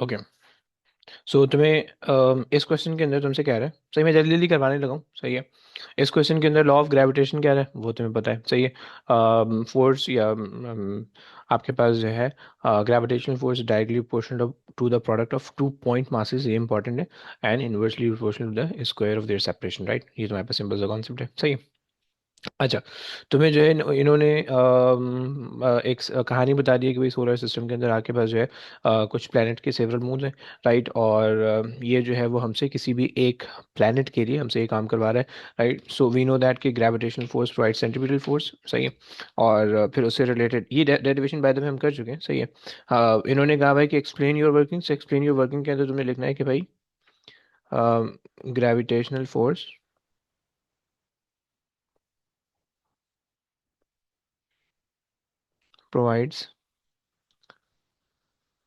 Okay. सो तुम्हें इस question के अंदर तुमसे कह रहा है, सही, मैं जल्दी जल्दी करवाने लगा हूँ, सही है। इस क्वेश्चन के अंदर लॉ ऑफ ग्रेविटेशन क्या है वो तुम्हें पता है, सही है। फोर्स या आपके पास जो है gravitational force directly proportional to the product of two point masses, ये इंपॉर्टेंट है। And inversely proportional to the square of their separation, right. ये तुम्हारे पास सिंपल सा कॉन्सेप्ट है, सही है। अच्छा, तुम्हें जो है इन्होंने एक कहानी बता दी है कि भाई सोलर सिस्टम के अंदर आपके पास जो है कुछ प्लैनेट के सेवरल मून्स हैं, राइट। और ये जो है वो हमसे किसी भी एक प्लैनेट के लिए हमसे ये काम करवा रहा है, right. So we know that कि gravitational force provide centripetal force, सही है। और फिर उससे रिलेटेड ये डेरिवेशन बाय द वे हम कर चुके हैं, सही है। इन्होंने कहा भाई कि एक्सप्लेन योर वर्किंग, से एक्सप्लेन योर वर्किंग के अंदर तुम्हें लिखना है कि भाई gravitational force provides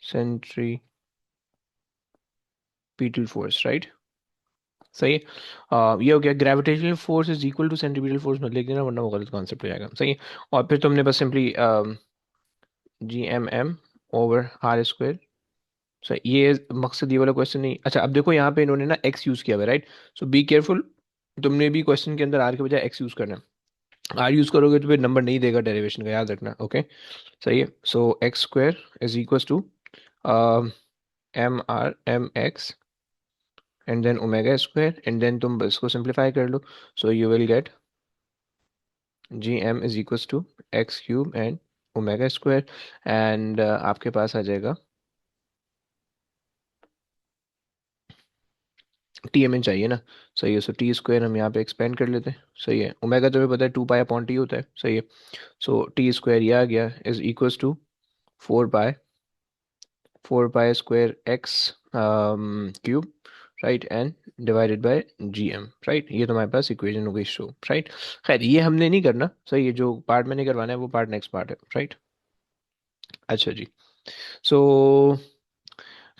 centripetal force, right. सही है। ये हो गया, gravitational force is equal to centripetal force मत लिख देना वरना वो गलत कॉन्सेप्ट हो जाएगा, सही है। और फिर तुमने बस simply GMM over are square, सही। ये मकसद ये वाला क्वेश्चन नहीं। अच्छा, अब देखो यहाँ पे इन्होंने ना एक्स यूज किया हुआ है, राइट। सो बी केयरफुल, तुमने भी क्वेश्चन के अंदर आर के बजाय एक्स यूज करना है। आर यूज करोगे तो फिर नंबर नहीं देगा डेरिवेशन का, याद रखना, ओके। सही है। So X square is equal to MR MM and then omega square, and then तुम इसको सिंप्लीफाई कर लो। So you will get GM is equals to X cube and omega square. And आपके पास आ जाएगा TMN चाहिए ना, सही है। सो टी स्क्वायर हम यहाँ पे एक्सपेंड कर लेते हैं, सही है। ओमेगा तुम्हें पता है 2 पाई अपॉन टी होता है, सही है। सो टी स्क्वायर ये आ गया is equals to 4 pi, 4 pi square x cube, right, and divided by GM, right. ये तुम्हारे पास इक्वेशन हो गई शो, राइट। खैर ये हमने नहीं करना, सही है। जो पार्ट मैंने करवाना है वो पार्ट नेक्स्ट पार्ट है, राइट। अच्छा जी। सो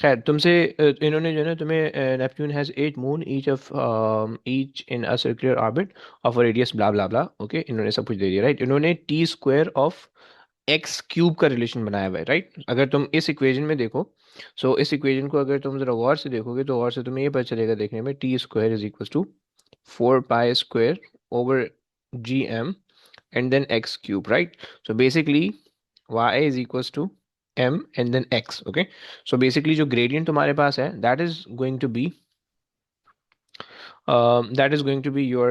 खैर तुमसे इन्होंने जो है ना तुम्हें Neptune has 8 moon each in a circular orbit of a radius blah blah blah, okay. इन्होंने सब कुछ दे दिया, राइट। इन्होंने T square of x cube का रिलेशन बनाया हुआ है, राइट। अगर तुम इस इक्वेशन में देखो, सो इस इक्वेशन को अगर तुम जरा गौर से देखोगे तो गौर से तुम्हें ये पता चलेगा देखने में, T square is equal to 4 pi square over GM and then x cube, right? So basically y is equals to m and then x, okay? So basically जो gradient तुम्हारे पास है that is going to be that is going to be your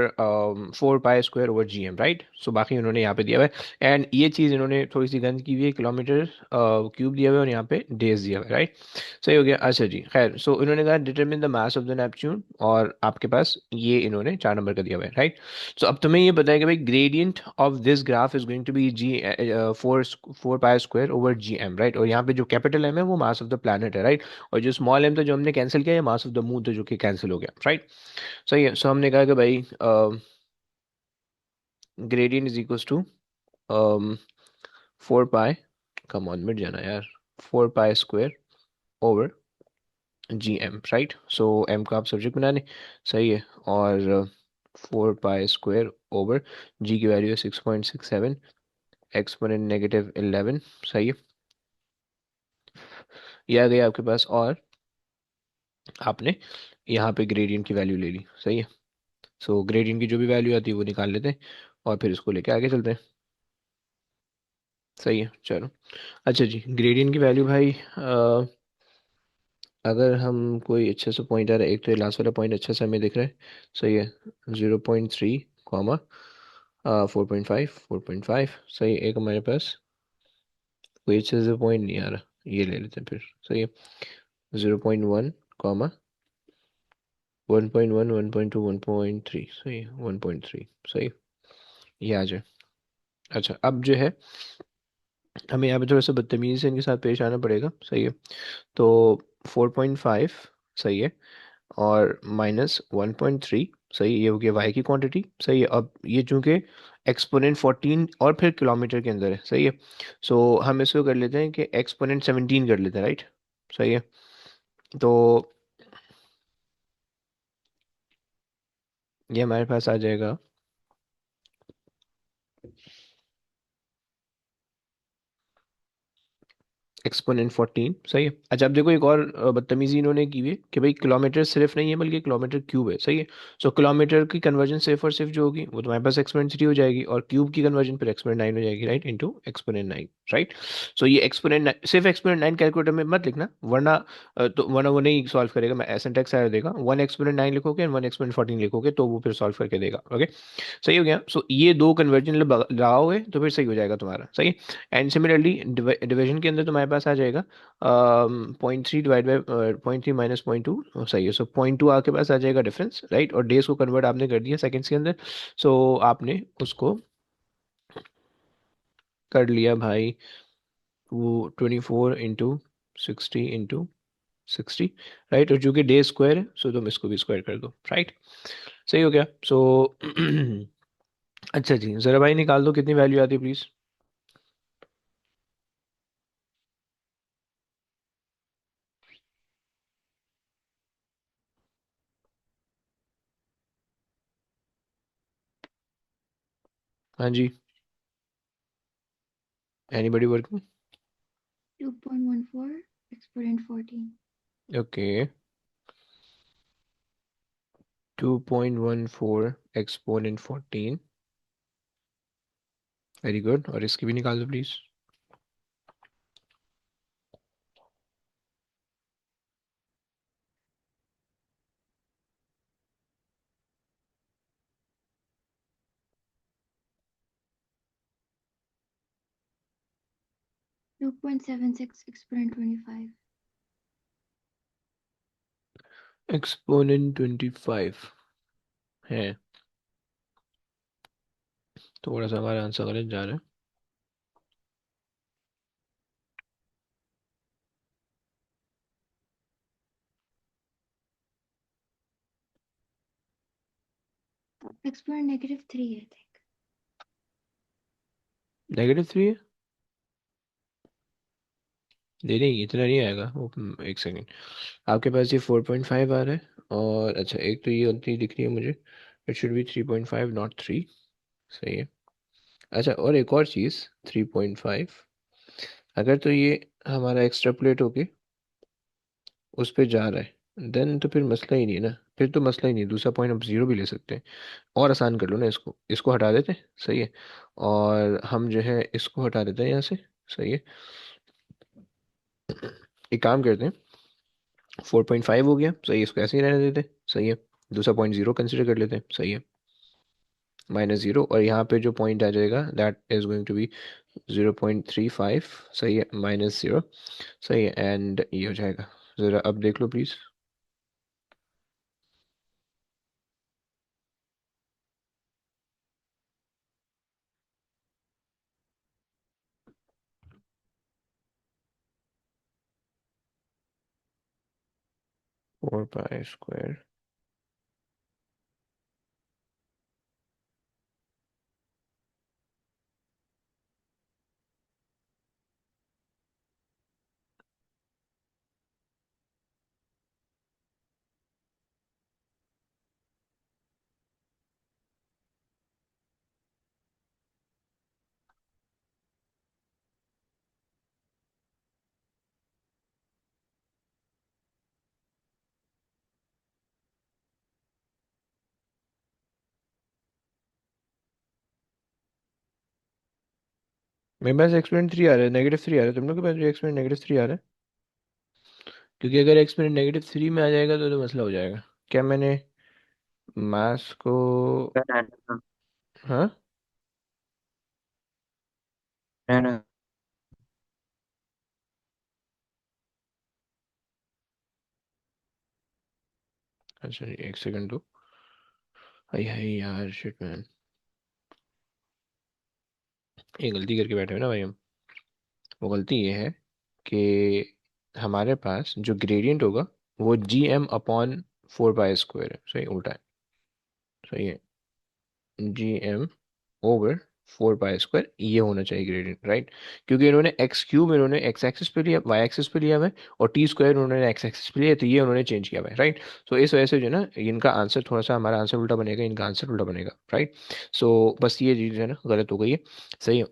4 pi square over GM, right. So बाकी उन्होंने यहाँ पे दिया हुआ है, एंड ये चीज़ इन्होंने थोड़ी सी गंद की हुई है, किलोमीटर क्यूब दिया हुआ है और यहाँ पे डेज दिया हुआ है, राइट। सही हो गया। अच्छा जी, खैर। सो इन्होंने कहा determine the mass of the Neptune, और आपके पास ये इन्होंने 4 नंबर का दिया हुआ है, राइट। सो अब तुम्हें ये बताया कि भाई gradient of this graph is going to be g 4 pi square over GM, right. और यहाँ पे जो कैपिटल एम है वो मास ऑफ द प्लानट है, राइट। और जो स्मॉल एम था जो हमने कैंसिल किया है मास ऑफ द मून था जो कि कैंसिल हो गया, राइट। सही है। सो हमने कहा कि भाई gradient is equals to 4 pi, come on मिट जाना यार, 4 pi square over GM, right. So M का आप सब्जेक्ट बना लें, सही है। और 4 पाई स्क्वायर ओवर जी की वैल्यू है 6.67, एक्सपोनेंट -11, सही है। ये आ गया आपके पास, और आपने यहाँ पे ग्रेडियंट की वैल्यू ले ली, सही है। सो ग्रेडियंट की जो भी वैल्यू आती है वो निकाल लेते हैं और फिर इसको लेके आगे चलते हैं, सही है। चलो, अच्छा जी, ग्रेडियंट की वैल्यू भाई अगर हम कोई अच्छा सा पॉइंट आ रहा है, एक तो ये लास्ट वाला पॉइंट अच्छा सा हमें दिख रहा है, सही है। 0.3 कॉमा 4.5, 4.5, सही। एक हमारे पास कोई अच्छा सा पॉइंट नहीं आ रहा, ये ले लेते हैं फिर, सही है। 0.1 कॉमा 1.1, 1.2, 1.3, सही है। 1.3, सही, ये आ जाए। अच्छा, अब जो है हमें यहाँ पे थोड़ा सा बदतमीजी से इनके साथ पेश आना पड़ेगा, सही है। तो 4.5, सही है, और -1.3, सही। ये हो गया वाई की क्वांटिटी, सही है। अब ये चूंकि एक्सपोनेंट 14 और फिर किलोमीटर के अंदर है, सही है। सो हम इसको कर लेते हैं कि एक्सपोनेंट 17 कर लेते हैं, राइट। सही है। तो ये हमारे पास आ जाएगा एक्सपोनेंट 14 सही है। अच्छा अब देखो एक और बदतमीजी इन्होंने की हुई है कि भाई किलोमीटर सिर्फ नहीं है बल्कि किलोमीटर क्यूब है, सही है। सो किलोमीटर की कन्वर्जन सिर्फ और सिर्फ जो होगी वो तुम्हारे पास एक्सपोनेंट 3 हो जाएगी, और क्यूब की कन्वर्जन फिर एक्सपोनेंट 9 हो जाएगी, right, into exponent 9, right. So ये एक्सपोनेंट सिर्फ एक्सपोनेंट 9 कैलकुलेटर में मत लिखना, वरना तो वरना वो नहीं सॉल्व करेगा, मैं सिंटैक्स एरर देगा, 1 एक्सपोनेंट 9 लिखोगे, 1 एक्सपोनेंट 14 लिखोगे तो वो फिर सॉल्व करके देगा, ओके। सही हो गया। सो ये दो कन्वर्जन लगाओगे तो फिर सही हो जाएगा तुम्हारा, सही है। एंड सिमिलरली डिवीजन के अंदर तुम्हारे पास आ जाएगा 0.3 डिवाइड बाई 0.3 माइनस 0.2, सही है। सो 0.2 आपके पास आ जाएगा डिफरेंस, राइट, और डेज को कन्वर्ट आपने कर दिया सेकंड्स के अंदर। सो आपने उसको कर लिया भाई, वो 24 इंटू 60 इंटू 60, राइट, और जो कि डे स्क्वायर है सो तुम इसको भी स्क्वायर कर दो, राइट। सही हो गया। सो अच्छा जी, जरा भाई निकाल दो कितनी वैल्यू आती है प्लीज। हाँ जी, anybody working? 2.14 exponent 14. Okay, 2.14 exponent 14, very good, और इसकी भी निकाल दो प्लीज। 2.76 exponent 25. एक्सपोनेंट 25 है, थोड़ा सा हमारा आंसर गलत जा रहा है। Exponent -3, I think. -3 है? नहीं नहीं, इतना नहीं आएगा वो, एक सेकेंड। आपके पास ये 4.5 आ रहा है, और अच्छा एक तो ये गलती दिख रही है मुझे, इट शुड बी 3.5 नॉट 3, सही है। अच्छा और एक और चीज़, 3.5 अगर तो ये हमारा एक्स्ट्रापोलेट होके उस पे जा रहा है देन तो फिर मसला ही नहीं है ना, फिर तो मसला ही नहीं, दूसरा पॉइंट आप जीरो भी ले सकते हैं। और आसान कर लो ना, इसको इसको हटा देते हैं, सही है, और हम जो है इसको हटा देते हैं यहाँ से, सही है। एक काम करते हैं, 4.5 हो गया, सही है, इसको ऐसे ही रहने देते, सही है। दूसरा पॉइंट जीरो कंसिडर कर लेते हैं, सही है, -0, और यहाँ पे जो पॉइंट आ जाएगा that is going to be 0.35, सही है, -0, सही है, एंड ये हो जाएगा। ज़रा अब देख लो प्लीज़। 4 पाई स्क्वायर, मेरे पास एक्सपोनेंट 3 आ रहा है, -3 आ रहा है, तुम लोग के पास भी एक्सपोनेंट -3 आ रहा है? क्योंकि अगर एक्सपोनेंट -3 में आ जाएगा तो मसला हो जाएगा। क्या मैंने मास को, हाँ, No, no, अच्छा जी एक सेकंड दो, हाय हाय यार शिट मैन, ये गलती करके बैठे हुए ना भाई हम। वो गलती ये है कि हमारे पास जो ग्रेडियंट होगा वो GM/4 पाई स्क्वायर है, सही, उल्टा है, सही है, GM/4 पाई स्क्वायर ये होना चाहिए ग्रेडियंट, राइट। क्योंकि इन्होंने एक्स क्यूब इन्होंने एक्स एक्सिस पे लिया, वाई एक्सिस पे लिया हुआ है, और टी स्क्वायर उन्होंने एक्स एक्सिस पे लिया, तो ये उन्होंने चेंज किया हुआ है, राइट। सो इस वजह से जो है ना इनका आंसर थोड़ा सा, हमारा आंसर उल्टा बनेगा, इनका आंसर उल्टा बनेगा, राइट। सो बस ये चीज़ है ना गलत हो गई है, सही है।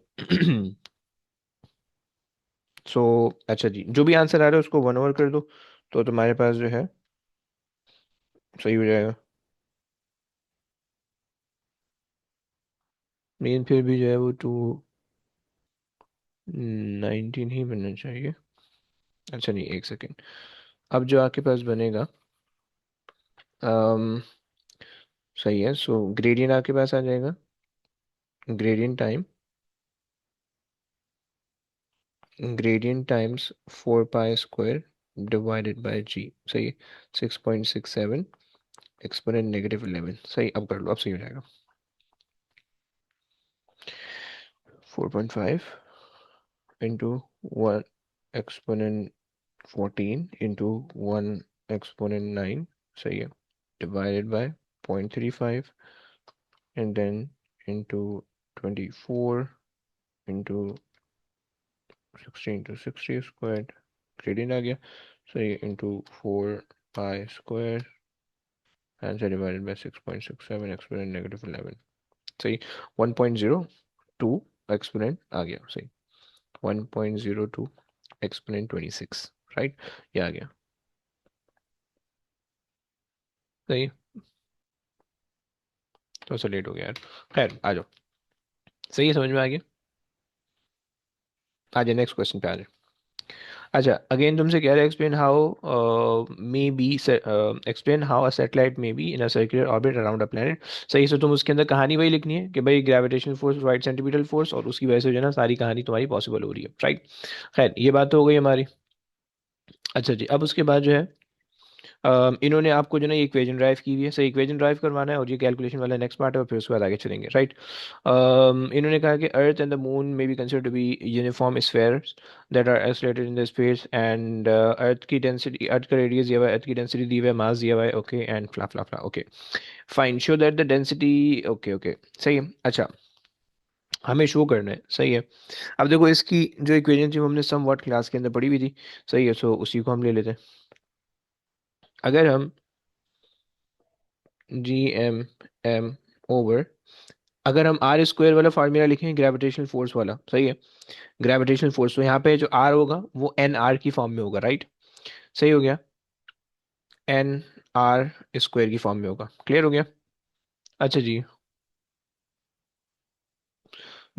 सो अच्छा जी, जो भी आंसर आ रहा है उसको 1 ओवर कर दो, तो तुम्हारे पास जो है सही हो जाएगा। लेकिन फिर भी जो है वो 219 ही बनना चाहिए। अच्छा नहीं, एक सेकेंड। अब जो आपके पास बनेगा, अम, सही है। सो ग्रेडियंट आपके पास आ जाएगा, gradient time, gradient times 4 pi square divided by G. सही है, 6.67 एक्सपोनेंट -11। सही, अब कर लो, अब सही हो जाएगा। 4.5 इंटू 1 एक्सपोनेंट 14 इंटू 1 एक्सपोनेंट 9। सही है, divided by 0.35 and then into 24 into 60 into 60 squared, gradient आ गया। सही है, into 4 pi square answer divided bye 6.67 exponent -11। सही, 1.02 एक्सपोनेंट आ गया। सही, 1.02 एक्सपोनेंट 26। राइट, ये आ गया। सही है, थोड़ा सा लेट हो गया यार। खैर आ जाओ, सही है, समझ में आ गया। आ जाए नेक्स्ट क्वेश्चन पे आ जाए। अच्छा, अगेन तुमसे कह रहा है explain how may be, explain how a satellite may be in a circular orbit around a planet. सही, से तुम उसके अंदर कहानी वही लिखनी है कि भाई gravitational force provide centripetal force, और उसकी वजह से जो है ना सारी कहानी तुम्हारी पॉसिबल हो रही है। राइट, खैर ये बात तो हो गई हमारी। अच्छा जी, अब उसके बाद जो है इन्होंने आपको जो ना ये इक्वेशन ड्राइव की हुई है। सही, इक्वेशन ड्राइव करवाना है और ये कैलकुलेशन वाला नेक्स्ट पार्ट है, और फिर उसके बाद आगे चलेंगे। राइट, इन्होंने कहा कि earth and the moon may be consider to be uniform spheres that are isolated in the space, and earth की डेंसिटी, अर्थ का रेडियस दिया हुआ है, अर्थ की डेंसिटी दी हुई है, मास दिया हुआ है। ओके, एंड फ्ला फ्ला फ्ला। Okay fine, show that the density. Okay okay, सही है। अच्छा, हमें शो करना है। सही है, अब देखो इसकी जो इक्वेशन थी वो हमने सम व्हाट क्लास के अंदर पढ़ी हुई थी। सही है, सो उसी को हम ले लेते हैं। अगर हम g m ओवर, अगर हम आर स्क्वायर वाला फार्मूला लिखें ग्रेविटेशनल फोर्स वाला, सही है, ग्रेविटेशनल फोर्स, तो यहाँ पे जो आर होगा वो एन आर की फॉर्म में होगा। राइट, सही हो गया, एन आर स्क्वायर की फॉर्म में होगा। क्लियर हो गया। अच्छा जी,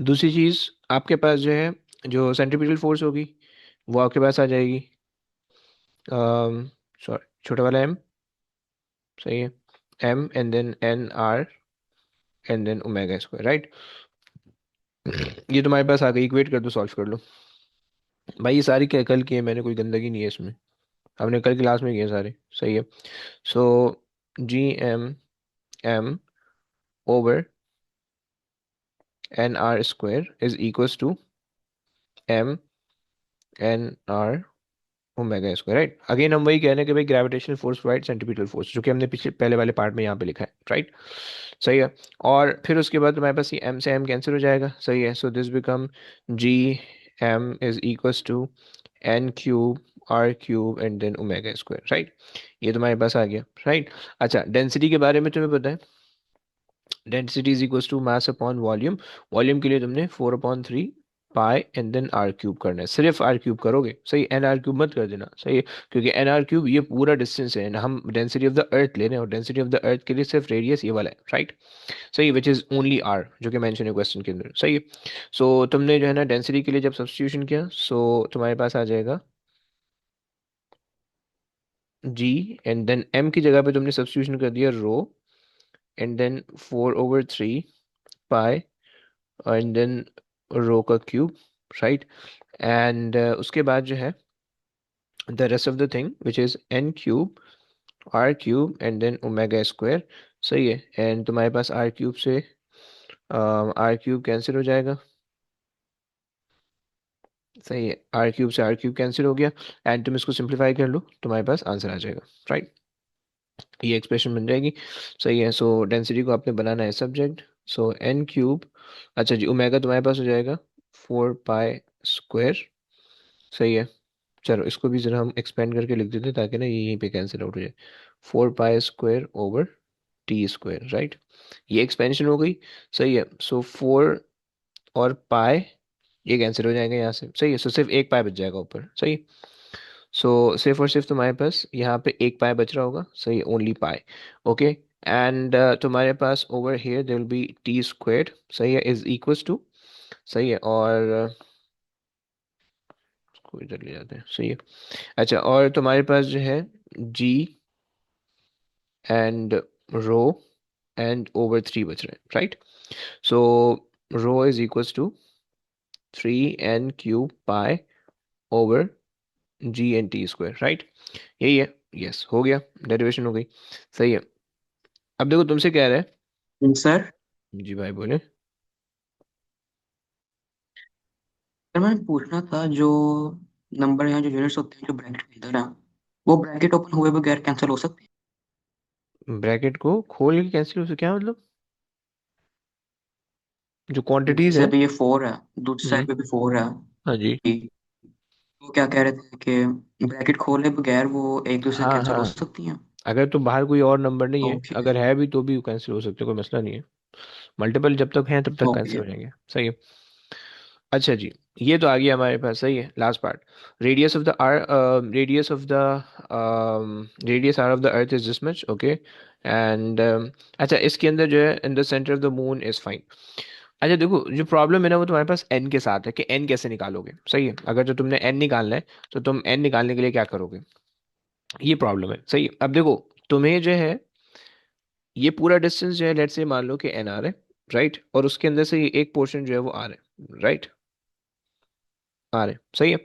दूसरी चीज, आपके पास जो है जो सेंट्रीपिटल फोर्स होगी वो आपके पास आ जाएगी, सॉरी, छोटा वाला एम। सही है, M and then N R and then omega square. Right, ये तुम्हारे पास आ गई, इक्वेट कर दो, सॉल्व कर लो। भाई ये सारी क्या कल की है मैंने, कोई गंदगी नहीं है इसमें, हमने कल क्लास में किए सारे। सही है, so g m over n r square is equals to m n r omega square. Right, again हम वही कह रहे हैं कि भाई gravitational force provide centripetal force, जो कि हमने पिछले पहले वाले पार्ट में यहाँ पे लिखा है। राइट, सही है। और फिर उसके बाद तुम्हारे पास ये एम से एम कैंसिल हो जाएगा। सही है, so this become g M is equals to n cube are cube and then omega square. Right, ये तुम्हारे पास आ गया। राइट, अच्छा डेंसिटी के बारे में तुम्हें पता है, density is equals to mass upon volume. Volume के लिए तुमने 4/3 pi and then r cube करना है, सिर्फ आर क्यूब करोगे। सही, एन आर क्यूब मत कर देना। सही है, क्योंकि एन आर क्यूब ये पूरा डिस्टेंस है, हम डेंसिटी ऑफ द अर्थ ले रहे हैं, और डेंसिटी ऑफ द अर्थ के लिए सिर्फ रेडियस ये वाला है। राइट, सही, विच इज ओनली आर, जो कि मेंशन है क्वेश्चन के अंदर। सही है, सो तुमने जो है ना डेंसिटी के लिए जब सब्स्टिट्यूशन किया, सो तुम्हारे पास आ जाएगा जी, एंड देन एम की जगह पे तुमने सब्स्टिट्यूशन कर दिया rho, and then 4/3 pi and then rho का क्यूब। राइट, एंड उसके बाद जो है the rest of the thing which is N cube are cube and then omega square. सही है, एंड तुम्हारे पास आर क्यूब से आर क्यूब कैंसिल हो जाएगा। सही है, आर क्यूब से आर क्यूब कैंसिल हो गया, एंड तुम इसको सिंप्लीफाई कर लो, तुम्हारे पास आंसर आ जाएगा। राइट, ये एक्सप्रेशन बन जाएगी। सही है, सो डेंसिटी को आपने बनाना है सब्जेक्ट, सो एन क्यूब, अच्छा जी, ओमेगा तुम्हारे पास हो जाएगा 4 पाई स्क्वायर। सही है, चलो इसको भी जरा हम एक्सपेंड करके लिख देते हैं ताकि ना ये यहीं पे कैंसिल आउट हो जाए। 4 pi square over T square. Right, ये एक्सपेंशन हो गई। सही है, सो 4 और पाई ये कैंसिल हो जाएंगे यहाँ से, सही है। सो सिर्फ एक पाई बच जाएगा ऊपर, सही है। सो सिर्फ और सिर्फ तुम्हारे पास यहाँ पे एक पाई बच रहा होगा, सही है, ओनली पाई। ओके। एंड तुम्हारे पास over here there will be T squared, सही है, इज इक्वल्स टू, सही है, और इसको इधर ले जाते हैं, सही है। अच्छा, और तुम्हारे पास जो है G and rho and over three बच रहे हैं, right. So rho is equals to 3n³ pi over g and t², right. यही है। यस, हो गया, डेरिवेशन हो गई, सही है। अब देखो तुमसे कह रहा है। सर जी भाई बोले। सर मैंने पूछना था, जो नंबर यहाँ जो यूनिट्स होते हैं जो ब्रैकेट के अंदर है, वो ब्रैकेट ओपन हुए बगैर कैंसिल हो सकते ब्रैकेट को खोल के कैंसिल हो, क्या मतलब, जो हैं? क्वांटिटीज जैसे है। अभी ये 4 है, दूसरी हम्म। साइड पे भी 4 है। हाँ जी। तो क्या कह रहे थे कि ब्रैकेट खोले बगैर वो एक दूसरे से हाँ कैंसिल हो हाँ, सकती हैं? अगर तो बाहर कोई और नंबर नहीं है, ओके। अगर है भी तो भी कैंसिल हो सकते, कोई मसला नहीं है। मल्टीपल जब तक है तब तक कैंसिल ओके। हो जाएंगे, सही है। अच्छा जी, ये तो आ गया हमारे पास, सही है। Last part, radius of the r, radius of the radius r of the earth is this much, okay. And अच्छा, इसके अंदर जो है in the centre of the moon is fine. अच्छा देखो, जो प्रॉब्लम है ना वो तुम्हारे पास एन के साथ है, कि एन कैसे निकालोगे, सही है। अगर जो तुमने एन निकालना है तो तुम एन निकालने के लिए क्या करोगे, ये प्रॉब्लम है, सही है। अब देखो, तुम्हें जो है ये पूरा डिस्टेंस जो है, लेट्स से मान लो कि एन आर है, राइट, और उसके अंदर से ये एक पोर्शन जो है वो आर है, राइट, आर है, सही है।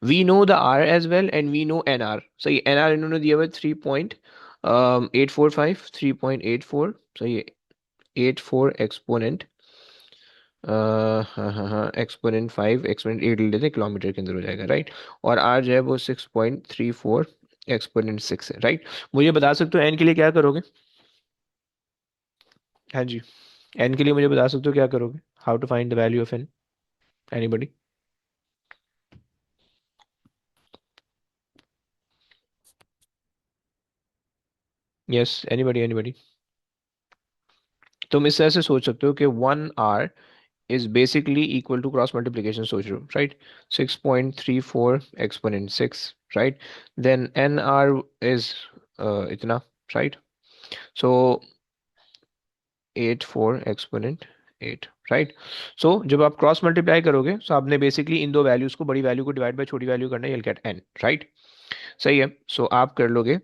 We know the r as well and we know n r, सही है। एन आर इन्होंने दिया हुआ है 3.845, 3.84, सही है। 84 एक्सपोनेंट, हाँ हाँ हाँ, एक्सपोनेंट 5 एक्सपोनेंट 8 ले लेते हैं, किलोमीटर के अंदर हो जाएगा, राइट। और आर जो है वो 6.34 एक्सपोनेंट 6 है, राइट। मुझे बता सकते हो एन के लिए क्या करोगे। हाँ जी, एन के लिए मुझे बता सकते हो क्या करोगे, how to find the value of n, anybody. Yes, anybody anybody. तुम इस तरह से सोच सकते हो कि 1 r is basically equal to cross multiplication, सोच रहे हो, right? 6.34 exponent 6, right? Then nr is इतना, right? So 84 exponent 8, right. So जब आप क्रॉस मल्टीप्लाई करोगे तो आपने बेसिकली इन दो वैल्यूज को, बड़ी वैल्यू को डिवाइड बाय छोटी वैल्यू करना है, you'll get n, राइट। सही है। सो आप कर लोगे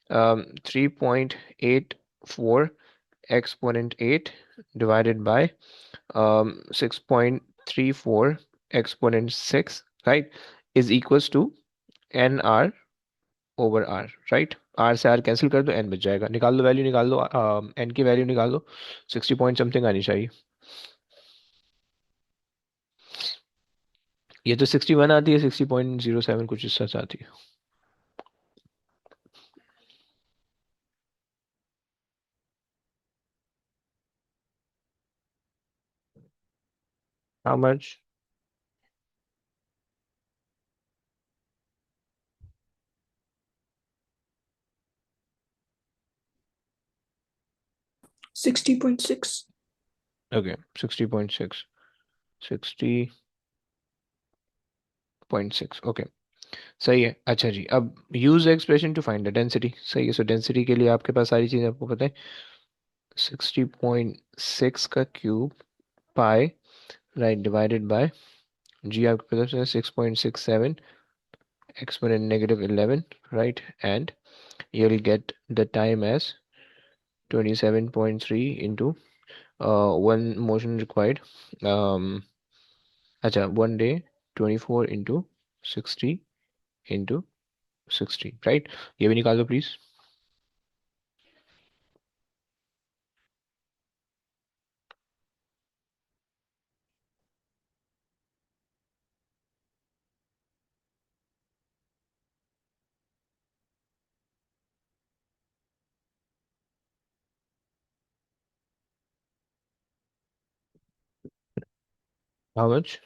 3.84 exponent 8 divided by 6.34 exponent 6, right, is equals to n r over r, right। r से r कैंसिल कर दो, n बच जाएगा, निकाल दो वैल्यू, निकाल दो n की वैल्यू निकाल दो, 60 पॉइंट समथिंग आनी चाहिए। ये तो 61 आती है, 60.07 कुछ इस तरह से आती है। How much. 60.6. ओके, 60.6, 60.6, ओके, सही है। अच्छा जी, अब use expression to find the density, सही है। सो डेंसिटी के लिए आपके पास सारी चीजें आपको पता है, 60.6 का cube pi, right, divided by G आपके पास है 6.67 exponent -11, right, and you'll get the time as 27.3 into one motion required, um अच्छा, 1 day 24 into 60 into 60, right। ये भी निकाल दो please. How much.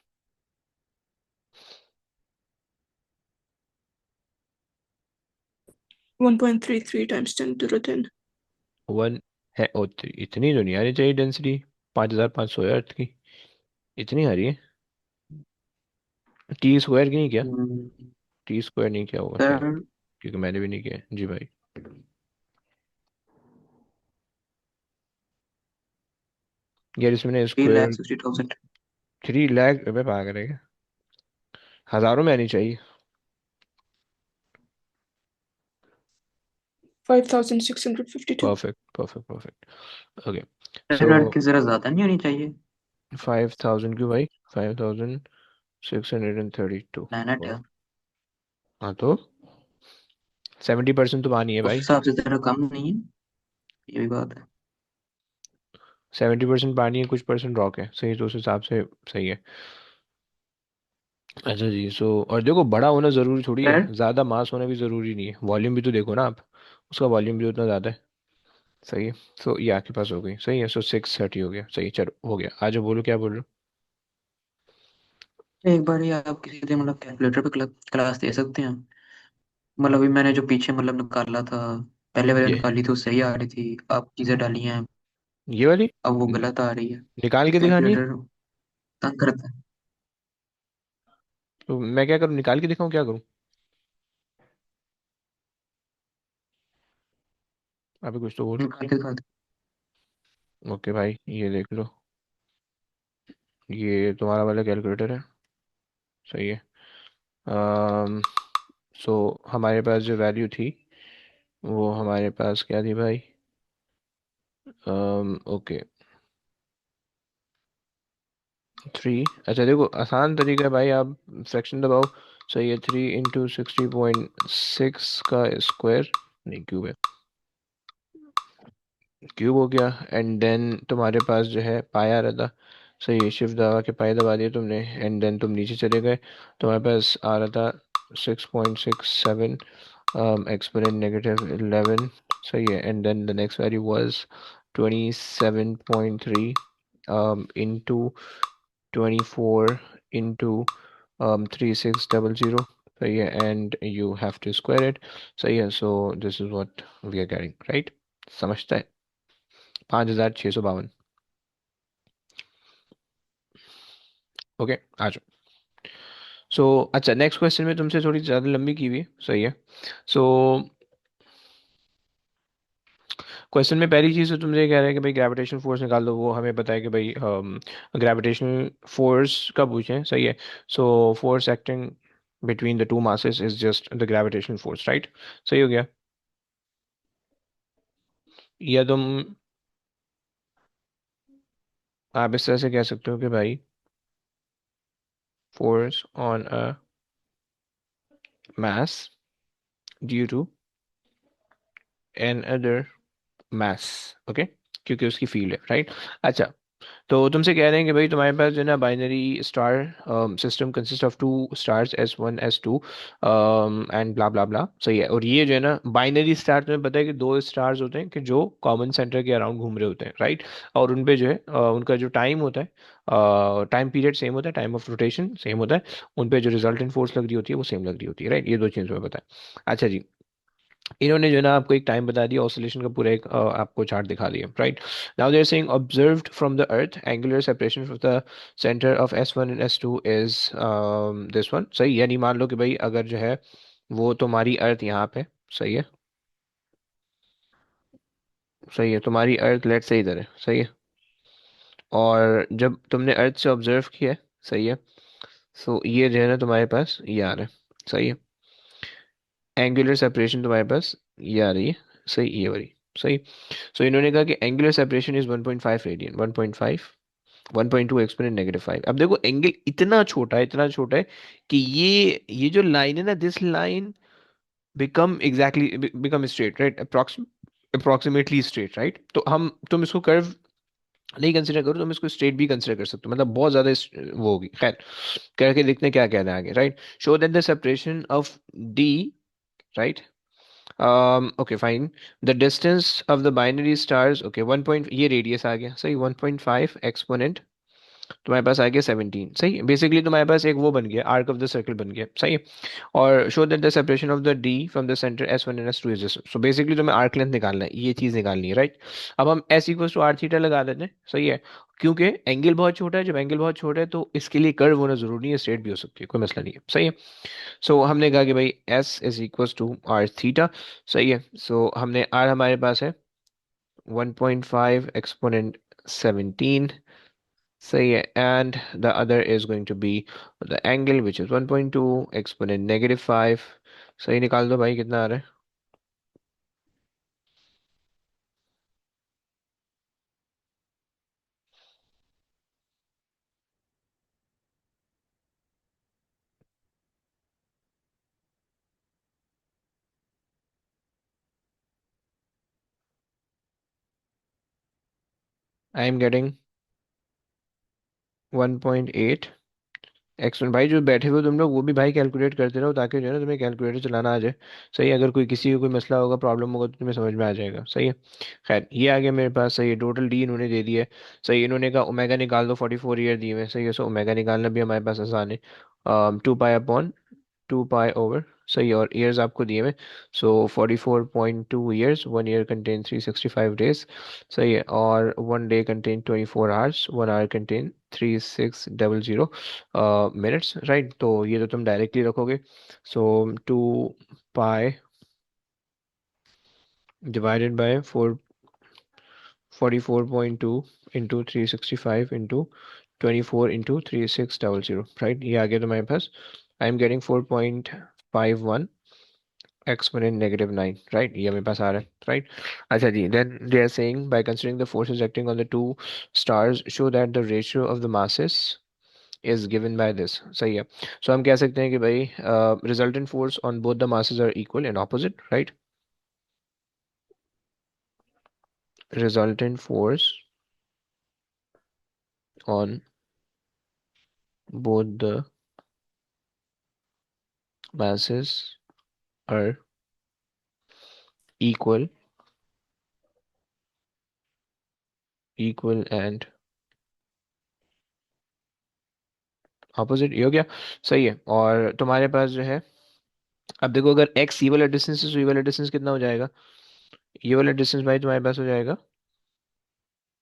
1.33 times 10 to the 10. One है, ओ इतनी तो नहीं आनी चाहिए डेंसिटी, 5,500 है अर्थ की, इतनी आ रही है। टी स्क्वायर नहीं किया? हम्म, टी स्क्वायर नहीं किया होगा शायद, सर क्योंकि मैंने भी नहीं किया है। जी भाई। यार इसमें 3 लाख स्क्वायर 60,000। 3 लाख रुपये पागल है क्या? हज़ारों में आनी चाहिए। 5,652. Perfect perfect perfect. Okay. So sir की जरा ज्यादा नहीं होनी चाहिए? 5,000 क्यों भाई? 5,632। मेहनत है। हाँ तो 70% तो पानी है उस भाई। हिसाब से जरा कम नहीं है? ये भी बात है। 70% पानी है, कुछ परसेंट रॉक है, सही, तो उस हिसाब से सही है। अच्छा जी। सो और देखो, बड़ा होना ज़रूरी थोड़ी है, सर ज़्यादा मास होना भी ज़रूरी नहीं है, वॉल्यूम भी तो देखो ना आप, उसका वॉल्यूम भी उतना ज़्यादा है। सही है। सो ये आपके पास हो गई, सही है। सो 630 हो गया, सही, चलो हो गया। आज बोलो क्या बोल रहे एक बार ये आप किसी दिन मतलब कैलकुलेटर पे क्लास दे सकते हैं? मतलब अभी मैंने जो पीछे मतलब निकाला था, पहले हो? वाले ये निकाली थी वो सही आ रही थी, आप चीजें डाली हैं ये वाली अब वो न- गलत आ रही है। निकाल के दिखानी है? कैलकुलेटर तंग करता है। तो मैं क्या करूँ, निकाल के दिखाऊँ, क्या करूँ? अभी कुछ तो बोलो। निकाल के दिखा दो। ओके भाई, ये देख लो, ये तुम्हारा वाला कैलकुलेटर है, सही है। अम सो हमारे पास जो वैल्यू थी, वो हमारे पास क्या थी भाई? ओके, 3। अच्छा देखो, आसान तरीका है भाई, आप फ्रैक्शन दबाओ, सही है। 3 × 60.6 का स्क्वायर, नहीं क्यूब है, क्यूब हो गया। एंड देन तुम्हारे पास जो है पाया आ रहा था, सही है, शिफ्ट दबा के पाया दबा दिया तुमने, एंड देन तुम नीचे चले गए, तुम्हारे पास आ रहा था 6.67 एक्सपोनेंट -11, सही है। And then the next value was 27.3 into 24 into 3600, सही है, and you have to square it, सही है। So this is what we are getting, right? समझता है? 5,652। ओके, आ जाओ। सो अच्छा, नेक्स्ट क्वेश्चन में तुमसे थोड़ी ज़्यादा लंबी की हुई है, सही है। सो क्वेश्चन में पहली चीज़ तो तुमसे ये कह रहे हैं कि भाई ग्रेविटेशनल फोर्स निकाल दो, वो हमें पता है कि भाई ग्रेविटेशनल फोर्स का पूछें, सही है। So force acting between the two masses is just the gravitational force, right? सही हो गया। या तुम, आप इस तरह से कह सकते हो कि भाई force on a mass due to an other mass, okay, क्योंकि उसकी फील्ड है, राइट? अच्छा, तो तुमसे कह रहे हैं कि भाई तुम्हारे पास जो है ना binary star system consist of two stars S1 S2 and blah blah blah, सही है। और ये जो है ना बाइनरी स्टार, तुम्हें पता है कि दो स्टार्स होते हैं कि जो कॉमन सेंटर के अराउंड घूम रहे होते हैं, राइट? और उन पे जो है उनका जो टाइम होता है, टाइम पीरियड सेम होता है, टाइम ऑफ रोटेशन सेम होता है, उन पे जो रिजल्टेंट फोर्स लग रही होती है वो सेम लग रही होती है, राइट? ये दो चीज़ तुम्हें पता है। अच्छा जी, इन्होंने जो है ना आपको एक टाइम बता दिया, ऑसिलेशन का पूरा एक आपको चार्ट दिखा दिया, right? Now they are saying observed from the earth angular separation from the centre of S1 and S2 is this one, सही। यानी मान लो कि भाई अगर जो है वो तुम्हारी अर्थ यहाँ पे, सही है, सही है, तुम्हारी अर्थ लेट से इधर है, सही है, और जब तुमने अर्थ से ऑब्जर्व किया है, सही है, सो ये जो है ना तुम्हारे पास ये आ रहा है, सही है, एंगुलर सेपरेशन तुम्हारे पास ये आ रही है, सही, ये वाली, सही। सो इन्होंने कहा कि angular separation is 1.5 radian, 1.5, 1.2 exponent -5। अब देखो एंगल इतना छोटा है, इतना छोटा है कि ये जो लाइन है ना, this line become exactly become straight, right? Approximately straight, right? तो हम, तुम इसको कर्व नहीं कंसिडर करो, तुम इसको स्ट्रेट भी कंसिडर कर सकते हो, मतलब बहुत ज्यादा वो होगी, खैर, करके देखते हैं क्या कहना है आगे, right? Show that the separation of D, right? okay fine, the distance of the binary stars, okay 1 point, ये रेडियस आ गया, सही, 1.5 एक्सपोनेंट तुम्हारे पास आ गया 17, सही है। बेसिकली तुम्हारे पास एक वो बन गया, आर्क ऑफ द सर्कल बन गया, सही है। और show that the separation of the D from the centre S1 and S2 is this. So basically तुम्हें आर्क लेंथ निकालना है, ये चीज निकालनी है, राइट। अब हम S equals to r theta लगा देते हैं, सही है। क्योंकि एंगल बहुत छोटा है, जब एंगल बहुत छोटा है तो इसके लिए कर्व होना जरूरी नहीं है, स्ट्रेट भी हो सकती है, कोई मसला नहीं है, सही है। सो हमने कहा कि भाई S is equals to r theta, सही है। सो हमने आर हमारे पास है 1.5 एक्सपोनेंट 17, सही है। And the other is going to be the angle which is 1.2 exponent -5। सही, निकाल दो भाई कितना आ रहा है। I am getting 1.8 exponent. भाई जो बैठे हुए तुम लोग वो भी भाई कैलकुलेट करते रहो, ताकि जो है ना तुम्हें कैलकुलेटर चलाना आ जाए, सही है। अगर कोई किसी को कोई मसला होगा, प्रॉब्लम होगा तो तुम्हें समझ में आ जाएगा, सही है। खैर ये आ गया मेरे पास, सही है। टोटल डी इन्होंने दे दिया है, सही। इन्होंने कहा ओमेगा निकाल दो, 44 ईयर दिए हुए हैं, सही है। सो ओमेगा निकालना भी हमारे पास आसान है, 2 पाई ओवर, सही है। और ईयर्स आपको दिए हुए, so 44.2 years, 1 year contain 365 days, सही है। और 1 day contain 24 hours, 1 hour contain 3600 minutes, right. तो ये तो तुम डायरेक्टली रखोगे, so 2 pi divided by 44.2 into 365 into 24 into 3600, right. ये आ गया तुम्हारे पास। I am getting 4.51 exponent -9, right. ये मेरे पास आ रहा है, राइट। अच्छा जी, then they are saying bye considering the forces acting on the two stars show that the ratio of the masses is given by this, सही है। सो हम कह सकते हैं कि भाई resultant force on both the masses are equal and opposite, right. Resultant force on both the masses are equal and opposite, ये हो गया, सही है। और तुम्हारे पास जो है, अब देखो अगर x ये वाला डिस्टेंस है तो ये वाला डिस्टेंस कितना हो जाएगा। ये वाला डिस्टेंस भाई तुम्हारे पास हो जाएगा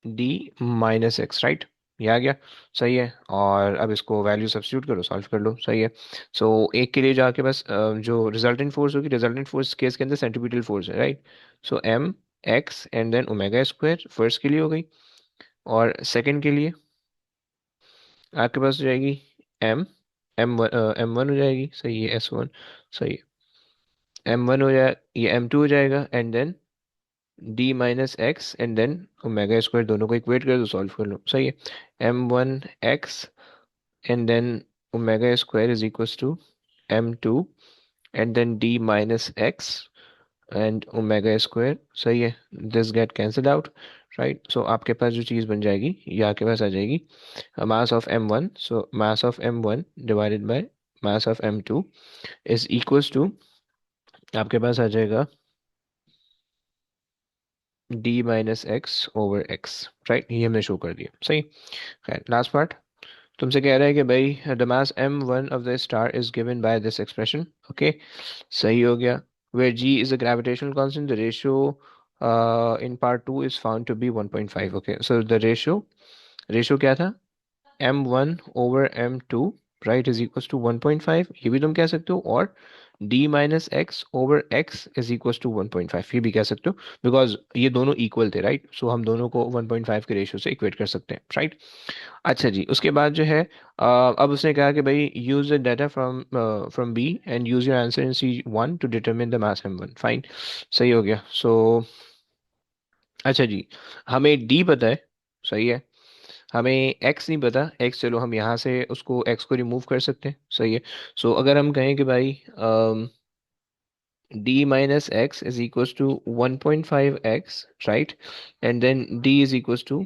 d-x, राइट। ये आ गया, सही है। और अब इसको वैल्यू सब्स्टिट्यूट करो, सॉल्व कर लो, सही है। सो एक के लिए जाके बस जो रिजल्टेंट फोर्स होगी, रिजल्टेंट फोर्स केस के अंदर सेंट्रीपिटल फोर्स है, right. So m x and then omega square first के लिए हो गई, और सेकंड के लिए आपके पास हो जाएगी m m1 हो जाएगी, सही है, s1, सही है। m1 हो जाए, ये m2 हो जाएगा, and then d-x and then omega square, दोनों को इक्वेट कर दो, सॉल्व कर लो, सही है। m1x and then omega square is equals to m2 and then d-x and omega square, सही है। This get cancel out, right. So आपके पास जो चीज़ बन जाएगी ये आपके पास आ जाएगी mass of m1, so mass of m1 divided by mass of m2 is equals to, आपके पास आ जाएगा d-x/x, राइट। ये हमने शो कर दिया, सही। खैर लास्ट पार्ट तुमसे कह रहा है कि भाई the mass m1 of the star is given by this expression, okay, सही हो गया। where g is a gravitational constant, the ratio in part 2 is found to be 1.5, okay। so the ratio क्या था, m1/m2, right, is equals to 1.5, ये भी तुम कह सकते हो। और d-x/x इज इक्वल्स टू 1.5, ये भी कह सकते हो, बिकॉज ये दोनों इक्वल थे, राइट। सो हम दोनों को 1.5 के रेशियो से इक्वेट कर सकते हैं, राइट। अच्छा जी, उसके बाद जो है अब उसने कहा कि भाई use the data from b and use your answer in C1 to determine the mass m1, fine, सही हो गया। सो अच्छा जी, हमें डी पता है, सही है। हमें एक्स नहीं पता, एक्स चलो हम यहाँ से उसको एक्स को रिमूव कर सकते हैं, सही है। सो अगर हम कहें कि भाई d-x is equals to 1.5x, right, and then d is equals to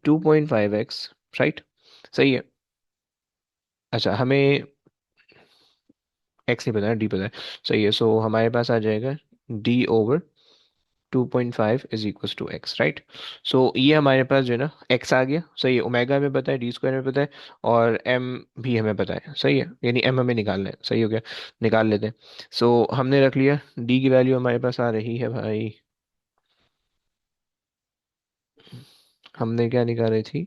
2.5x, right, सही है। अच्छा हमें एक्स नहीं पता है, डी पता है, सही है। सो हमारे पास आ जाएगा d/2.5, 2.5 is equal to x, right. So ये हमारे पास जो है ना एक्स आ गया, सही है। ओमेगा हमें पता है, डी स्क्वायर हमें पता है, और एम भी हमें पता है, सही है। यानी एम हमें निकालना है, सही हो गया, निकाल लेते हैं। सो हमने रख लिया, डी की वैल्यू हमारे पास आ रही है भाई, हमने क्या निकाली थी,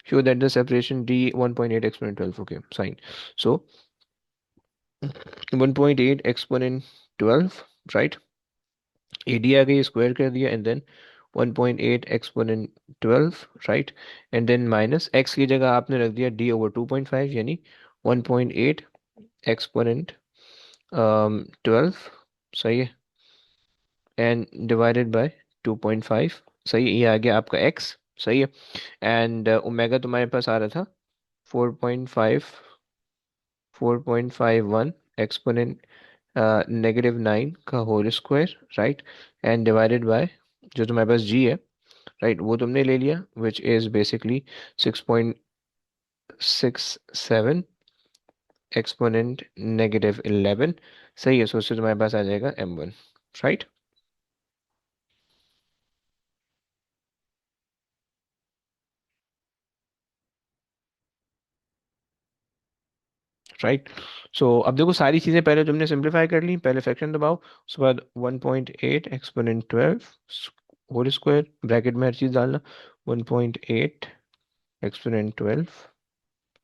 show that the separation d 1.8 exponent 12, okay fine। So 1.8 exponent 12, right, ad आ गई, स्क्वायर कर दिया, and then 1.8 exponent 12, right, and then minus x की जगह आपने रख दिया d ओवर 2.5, यानी 1.8 एक्सपोनेंट 12, सही है, एंड डिवाइडेड बाय 2.5, सही है, ये आ गया आपका x, सही है। एंड ओमेगा तुम्हारे पास आ रहा था 4.5 4.51 एक्सपोनेंट -9 का whole square, right, and divided by जो तुम्हारे पास g है, राइट, वो तुमने ले लिया, विच इज बेसिकली 6.67 एक्सपोनेंट -11, सही है। सो उससे तुम्हारे पास आ जाएगा m1, राइट। राइट, सो अब देखो सारी चीज़ें पहले तुमने सिंप्लीफाई कर ली, पहले फ्रैक्शन दबाओ, उसके बाद 1.8 एक्सपोनेंट 12 होल स्क्वायर, ब्रैकेट में हर चीज़ डालना, 1.8 एक्सपोनेंट 12,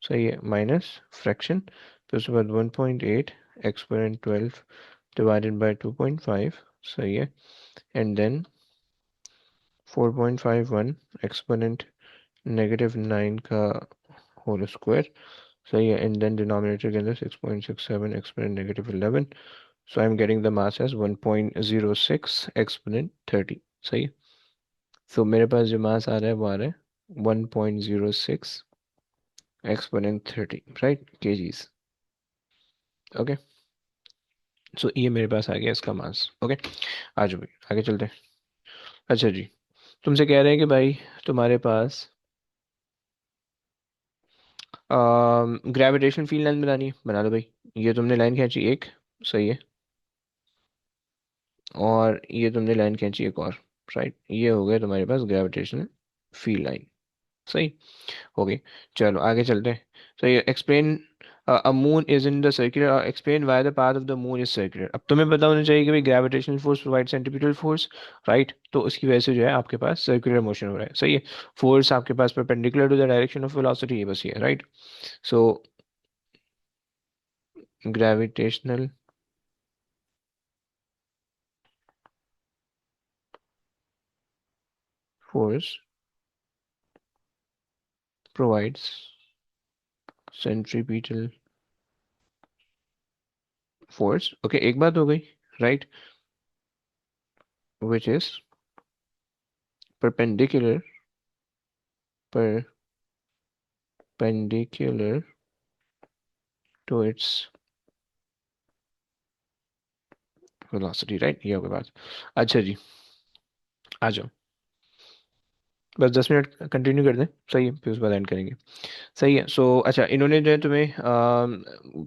सही है, माइनस फ्रैक्शन, फिर उसके बाद 1.8 एक्सपोनेंट 12 डिवाइडेड बाय 2.5, सही है, एंड देन 4.51 एक्सपोनेंट -9 का होल स्क्वायर, सही है, एंड देन डिनोमिनेटर के अंदर 6.67 exponent -11, so I am getting the mass as 1.06 exponent 30, सही है। सो मेरे पास जो मास आ रहा है वो आ रहा है 1.06 एक्सपोनेंट 30, राइट, केजीज, ओके। सो ये मेरे पास आ गया इसका मास, ओके। आ जाओ भाई, आगे चलते हैं। अच्छा जी, तुमसे कह रहे हैं कि भाई तुम्हारे पास ग्रेविटेशन फील्ड लाइन बनानी है, बना लो भाई। ये तुमने लाइन खींची एक, सही है, और ये तुमने लाइन खींची एक और, राइट, ये हो गया तुम्हारे पास ग्रेविटेशनल फील्ड लाइन, सही हो गई। चलो आगे चलते हैं। सही है, explain a moon is in the circular, explain why the path of the moon is circular. अब तुम्हें पता होना चाहिए कि भाई gravitational force provide centripetal force, right, तो उसकी वजह से जो है आपके पास सर्कुलर मोशन हो रहा है, सही है। फोर्स आपके पास perpendicular to the direction of velocity है, बस ये, right. So gravitational force provides centripetal force, okay, एक बात हो गई, right, which is perpendicular perpendicular to its velocity, right, ये हो गई बात। अच्छा जी, आ जाओ, बस 10 मिनट कंटिन्यू कर दें, सही है, फिर उसके बाद एंड करेंगे, सही है। सो अच्छा, इन्होंने जो है तुम्हें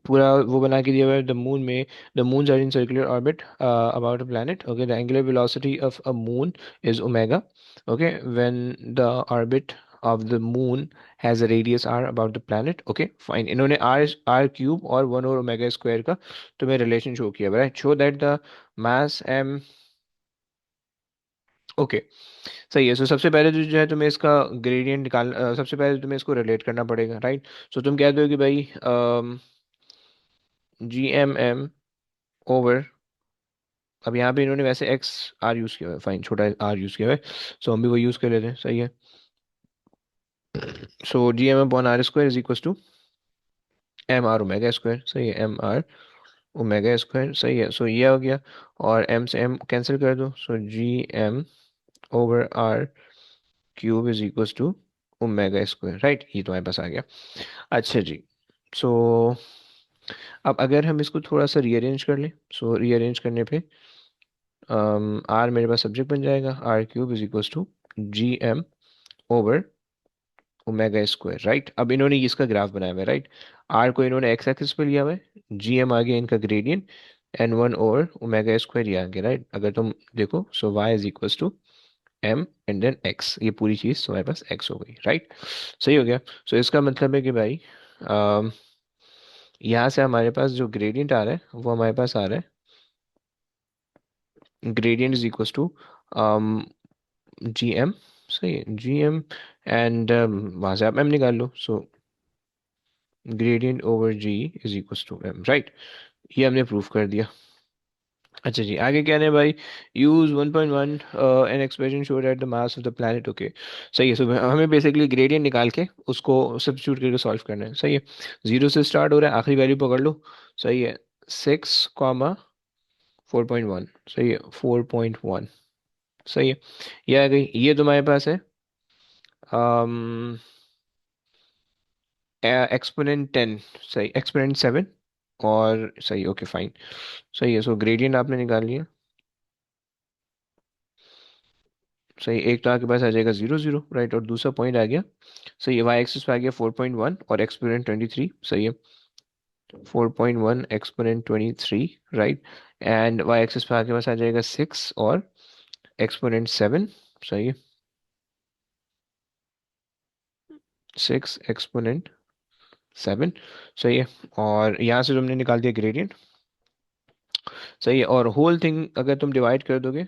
पूरा वो बना के दिया हुआ है, द मून में, the moon are in circular orbit about a planet, okay, the angular velocity of a moon is omega, okay, when the orbit of the moon has a radius r about the planet, okay fine. इन्होंने r r cube और 1 और omega square का तुम्हें relation show किया, right, show that the mass m, okay, सही है। सो सबसे पहले तो जो है तुम्हें इसका ग्रेडियंट निकाल, सबसे पहले तुम्हें इसको रिलेट करना पड़ेगा, राइट। सो तुम कहते हो कि भाई जी एम एम ओवर, अब यहाँ पे इन्होंने वैसे एक्स आर यूज़ किया हुआ है, फाइन, छोटा आर यूज़ किया हुआ है, सो हम भी वो यूज़ कर लेते हैं, सही है। So G M upon R square is equal to M R omega square, सही है, एम आर ओमेगा स्क्वायर, सही है। सो ये हो गया, और एम से एम कैंसिल कर दो, so G M over R cube is equal to omega square, right, ये तुम्हारे पास आ गया। अच्छा जी, सो अब अगर हम इसको थोड़ा सा रीअरेंज कर लें, सो रीअरेंज करने पे आर मेरे पास सब्जेक्ट बन जाएगा, r cube is equal to G M over omega square, right. अब इन्होंने इसका ग्राफ बनाया हुआ है, राइट, आर को इन्होंने एक्स एक्सिस पे लिया हुआ है, जी एम आ गया इनका ग्रेडियंट, n1 और ओमेगा स्क्वायर ये आ गया, राइट। अगर तुम देखो so y is equals to m and then x, ये पूरी चीज़ तुम्हारे पास x हो गई, राइट। सही हो गया। सो इसका मतलब है कि भाई यहाँ से हमारे पास जो ग्रेडियंट आ रहा है वो हमारे पास आ रहा है gradient is equals to ji m. सही है, जी एम एंड वहाँ से आप एम निकाल लो। So gradient over G is equals to M, right. ये हमने प्रूफ कर दिया। अच्छा जी, आगे क्या है भाई। Use 1.1 an expression show that the mass of the planet. Okay, सही है। सो हमें बेसिकली ग्रेडियंट निकाल के उसको सब्स्टिट्यूट करके सॉल्व करना है। सही है, जीरो से स्टार्ट हो रहा है, आखिरी वैल्यू पकड़ लो। सही है, 6, 4.1। सही है, 4.1। सही है, ये आ गई। ये तुम्हारे पास है एक्सपोनेंट 10, सही, एक्सपोनेंट 7 और सही। ओके फाइन, सही है। सो ग्रेडियंट आपने निकाल लिया। सही, एक तो आपके पास आ जाएगा 0 0, राइट, और दूसरा पॉइंट आ गया। सही है, वाई एक्सिस पे आ गया 4.1 और एक्सपोनेंट 23। सही है, 4.1 exponent 23, right. And y axis पे आपके पास आ जाएगा 6 और एक्सपोनेंट 7। सही है, 6 एक्सपोनेंट 7। सही है, और यहाँ से तुमने निकाल दिया ग्रेडियंट। सही है, और होल थिंग अगर तुम डिवाइड कर दोगे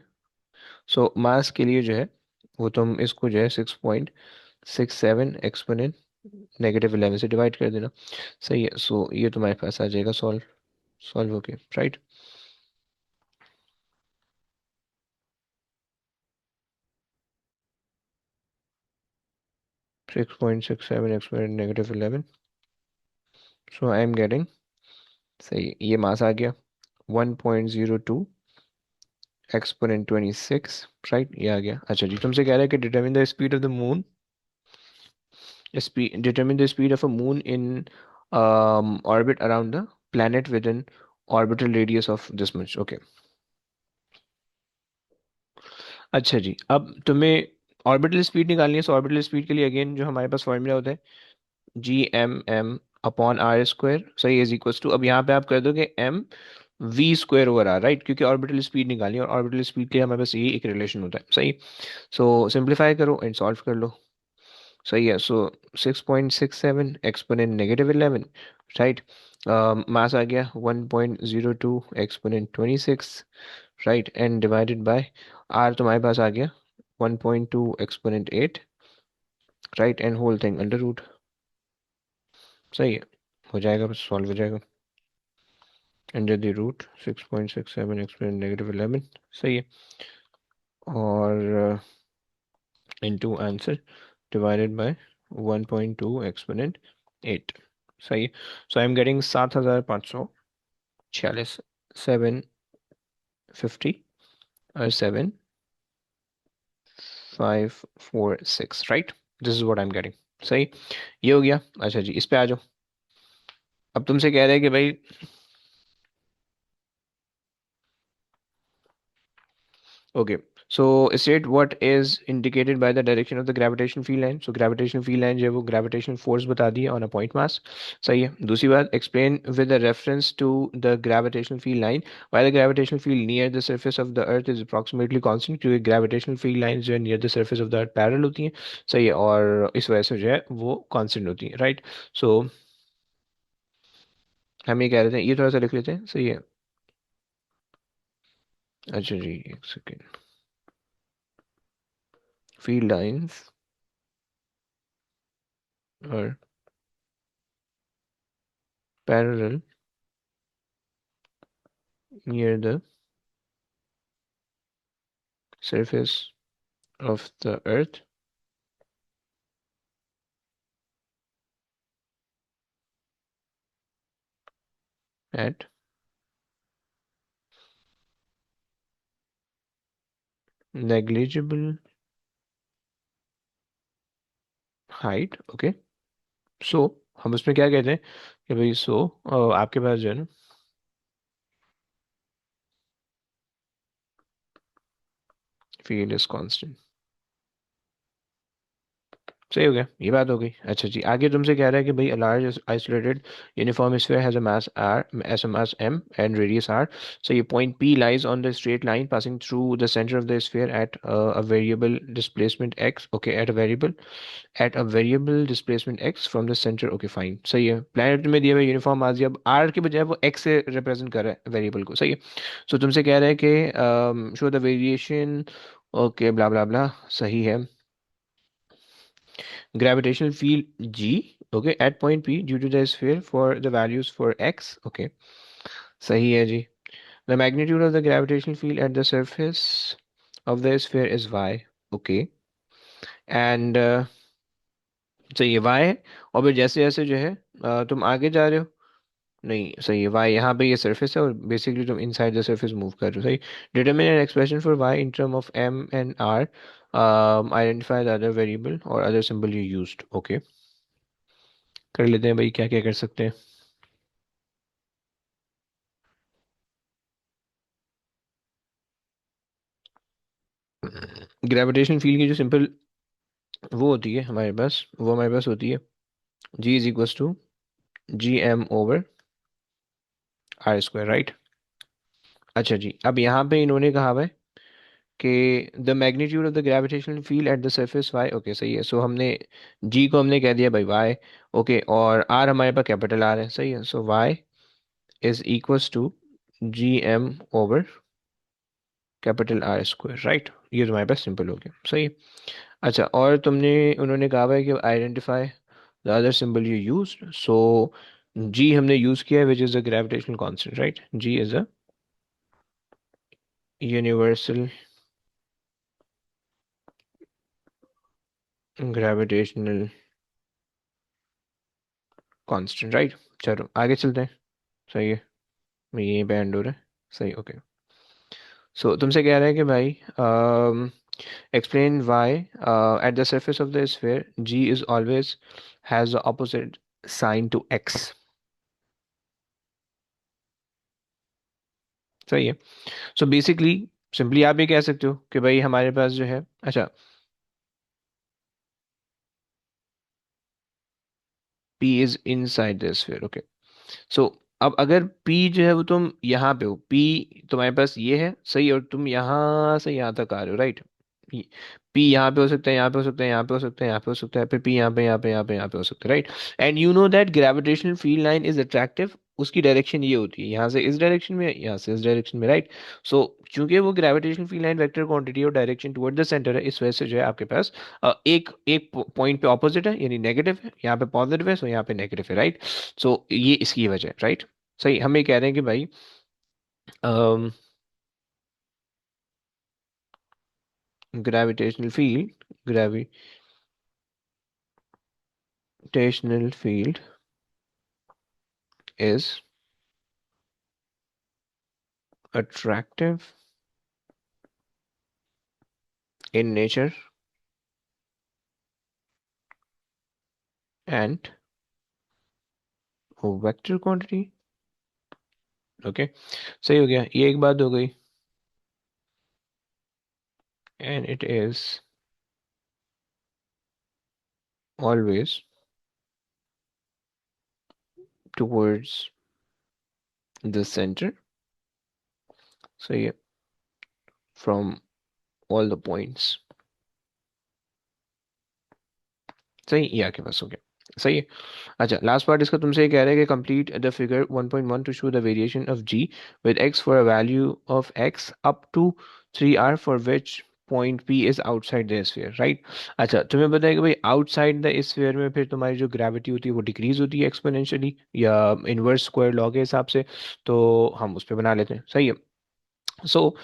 सो मास के लिए जो है वो तुम इसको जो है 6.67 एक्सपोनेंट -11 से डिवाइड कर देना। सही है, सो ये तुम्हारे पास आ जाएगा सॉल्व, सॉल्व हो गया, right. 6.67 exponent -11, so I am getting, सही है, ये मास आ गया 1.02 एक्सपोनेंट 26, राइट, ये आ गया। अच्छा जी, तुमसे कह रहा है कि determine the speed of the moon, determine the speed of a moon in orbit around the planet with an orbital radius of this much. Okay. अच्छा जी, अब तुम्हें ऑर्बिटल स्पीड निकालनी है। सो ऑर्बिटल स्पीड के लिए अगेन जो हमारे पास फॉर्मूला होता है Gm m/r²। सही, इज इक्वल्स टू, अब यहाँ पे आप कर दोगे m v² / राइट, क्योंकि ऑर्बिटल स्पीड निकालनी है और ऑर्बिटल स्पीड के लिए हमारे पास यही एक रिलेशन होता है। सही, सो सिंप्लीफाई करो एंड सॉल्व कर लो। सही है, सो 6.67 एक्सपोनेंट -11, राइट। मास आ गया 1.02 exponent 26, right, and divided by r तुम्हारे पास आ गया 1.2 exponent 8, right, and whole thing under root. सही है, हो जाएगा, बस सॉल्व हो जाएगा। Under the root 6.67 exponent -11। सही है, और into answer divided by 1.2 exponent 8। सही, सो आई एम गेटिंग 7546, 750 और 7546, right. This is what I am getting. सही, ये हो गया। अच्छा जी, इस पे आ जाओ। अब तुमसे कह रहे हैं कि भाई okay, so state what is indicated by the direction of the gravitation field line. So gravitation field line जो है वो ग्रेविटेशन फोर्स बता दी है ऑन अ पॉइंट मास। सही है, दूसरी बात, explain with the reference to the gravitational field line why the gravitational field near the surface of the earth is approximately constant, क्योंकि ग्रेविटेशनल फील्ड लाइन जो है near the surface of the earth parallel होती हैं। सही है, और इस वजह से जो है वो कांस्टेंट होती है, राइट। सो हम ये कह रहे थे, ये थोड़ा सा लिख लेते हैं। सही है, अच्छा जी, एक सेकेंड। फील्ड लाइंस और parallel near the surface of the earth at negligible height। Okay, so हम उसमें क्या कहते हैं कि भाई सो आपके पास जो है ना फील्ड इज कांस्टेंट। सही हो गया, ये बात हो गई। अच्छा जी, आगे तुमसे कह रहा है कि भाई large isolated uniform sphere has a mass r, as a mass m and radius r. So your point P lies on the straight line passing through the center of the sphere at a variable displacement x. Okay, at a variable displacement x from the center. Okay, fine, सही है। Planet में दिया हुआ uniform mass दिया, अब r के बजाय वो x से रिप्रेजेंट कर रहा है वेरिएबल को, सही है। सो तुमसे कह रहा है कि show the variation, okay blah blah blah, सही है। Gravitational field G, okay, at point P due to the sphere for the values for x, okay, सही है जी। The magnitude of the gravitational field at the surface of the sphere is y, okay, and सही है y है। और फिर जैसे जैसे जो है तुम आगे जा रहे हो, नहीं सही है, y यहाँ पे ये सरफेस है और बेसिकली तुम इनसाइड द सरफेस मूव कर रहे हो, सही। Determine an expression for y in term of m and r, identify the other variable और other symbol you used, okay. कर लेते हैं भाई, क्या क्या कर सकते हैं। ग्रेविटेशन फील्ड की जो सिंपल वो होती है हमारे पास, वो हमारे पास होती है G is equals to G m/r², right. अच्छा जी, अब यहाँ पे इन्होंने कहा हुआ है कि the magnitude of the gravitational field at the surface y, okay सही है। सो हमने जी को हमने कह दिया भाई वाई, ओके, और आर हमारे पास कैपिटल आर है, सही है। So Y is equals to G m/, capital R², right. ये तो हमारे पास सिंपल हो गया, सही है। अच्छा, और तुमने, उन्होंने कहा है कि identify the other symbol you use, so G हमने यूज किया है which is a gravitational constant, right. G is a universal gravitational constant, right. चलो आगे चलते हैं, सही है। मैं यहीं पे एंड हो रहा है, सही, ओके। सो तुमसे कह रहा है कि भाई explain why at the surface of the sphere g is always has the opposite sign to x, सही है। सो बेसिकली सिंपली आप ये कह सकते हो कि भाई हमारे पास जो है, अच्छा, p is inside the sphere, okay. So अब अगर p जो है वो तुम यहाँ पे हो, p तुम्हारे पास ये है, सही, और तुम यहाँ से यहाँ तक आ रहे हो, राइट। p यहाँ पे हो सकता है, यहाँ पे हो सकता है, यहाँ पे हो सकता है, यहाँ पे हो सकता है, फिर p यहाँ पे, यहाँ पे, यहाँ पे, यहाँ पे हो सकता है, right. And you know that gravitational field line is attractive, उसकी डायरेक्शन ये होती है, यहाँ से इस डायरेक्शन में, यहाँ से इस डायरेक्शन में, राइट। सो चूंकि वो gravitational field line vector quantity और डायरेक्शन टुवर्ड द सेंटर है, इस वजह से जो है आपके पास एक एक पॉइंट पे ऑपोजिट है, यानी नेगेटिव है, यहाँ पे पॉजिटिव है, सो यहाँ पे नेगेटिव है, राइट। सो ये इसकी वजह है, राइट। सही, हम ये कह रहे हैं कि भाई gravitational field gravitational field is attractive in nature and vector quantity, okay, सही हो गया, ये एक बात हो गई। and it is always towards the center, सही है, from all the points, सही, ये आपके पास हो गया, सही है। अच्छा, लास्ट पार्ट इसका तुमसे ये कह रहा है कि complete the figure 1.1 to show the variation of g with x for a value of x up to 3r for which point p is outside the sphere, right. अच्छा, तुम्हें पता है कि भाई आउटसाइड द स्फीयर में फिर तुम्हारी जो ग्रेविटी होती है वो डिक्रीज होती है एक्सपोनेंशियली, या इनवर्स स्क्वायर लॉ के हिसाब से, तो हम उस पर बना लेते हैं, सही है। सो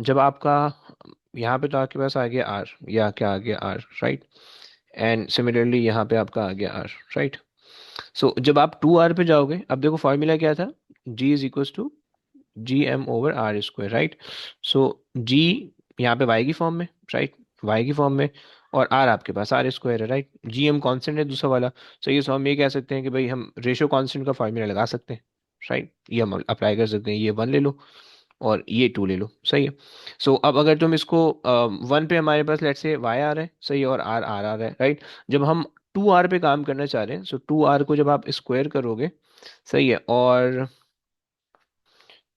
जब आपका यहाँ पे तो आपके पास आ गया आर, या क्या आ गया आर, राइट। एंड सिमिलरली यहाँ पे आपका आ गया आर, राइट। सो जब आप 2r पे जाओगे, अब देखो फॉर्मूला क्या था, g इज इक्वल टू G m/r², right. So g यहाँ पे y की फॉर्म में, राइट, y की फॉर्म में, और r आपके पास r² है, राइट। gm कांस्टेंट है दूसरा वाला। सो ये सो हम ये कह सकते हैं कि भाई हम रेशो कांस्टेंट का फॉर्मूला लगा सकते हैं, राइट, ये हम अप्लाई कर सकते हैं, ये 1 ले लो, और ये 2 ले लो, सही है। सो अब अगर तुम इसको 1 पे हमारे पास लेट से वाई आ रहा है, सही है, और आर आर आ रहा है, राइट। जब हम 2 आर पे काम करना चाह रहे हैं, सो 2 आर को जब आप स्क्वायर करोगे, सही है, और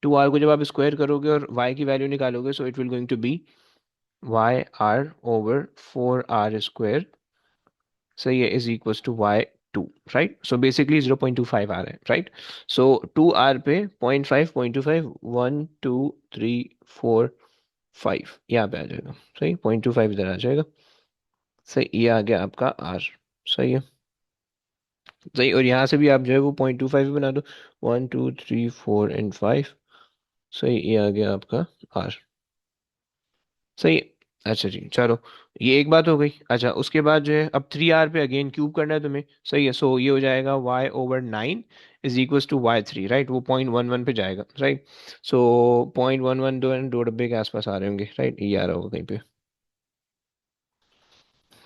2 आर को जब आप स्क्वायर करोगे और वाई की वैल्यू निकालोगे, so it will going to be y r over 4 r square, सही है, is equal to y two, right. So basically 0.25 आ रहा है, राइट। सो 2 आर पे 0.5, 1 2 3 4 5 यहाँ पे आ जाएगा, सही, 0.25 इधर आ जाएगा, सही, ये आ गया आपका आर, सही है, सही। और यहाँ से भी आप जो है वो 0.25 बना दो, 1 2 3 4 एंड 5, सही, ये आ गया आपका आर, सही है। अच्छा जी, चलो, ये एक बात हो गई। अच्छा, उसके बाद जो है अब 3 आर पे अगेन क्यूब करना है तुम्हें, सही है। सो ये हो जाएगा y/9 is equal to y3, right. वो 0.11 पे जाएगा, राइट। सो 0.11 दो डब्बे के आसपास आ रहे होंगे, राइट, ये आ रहा होगा कहीं पे,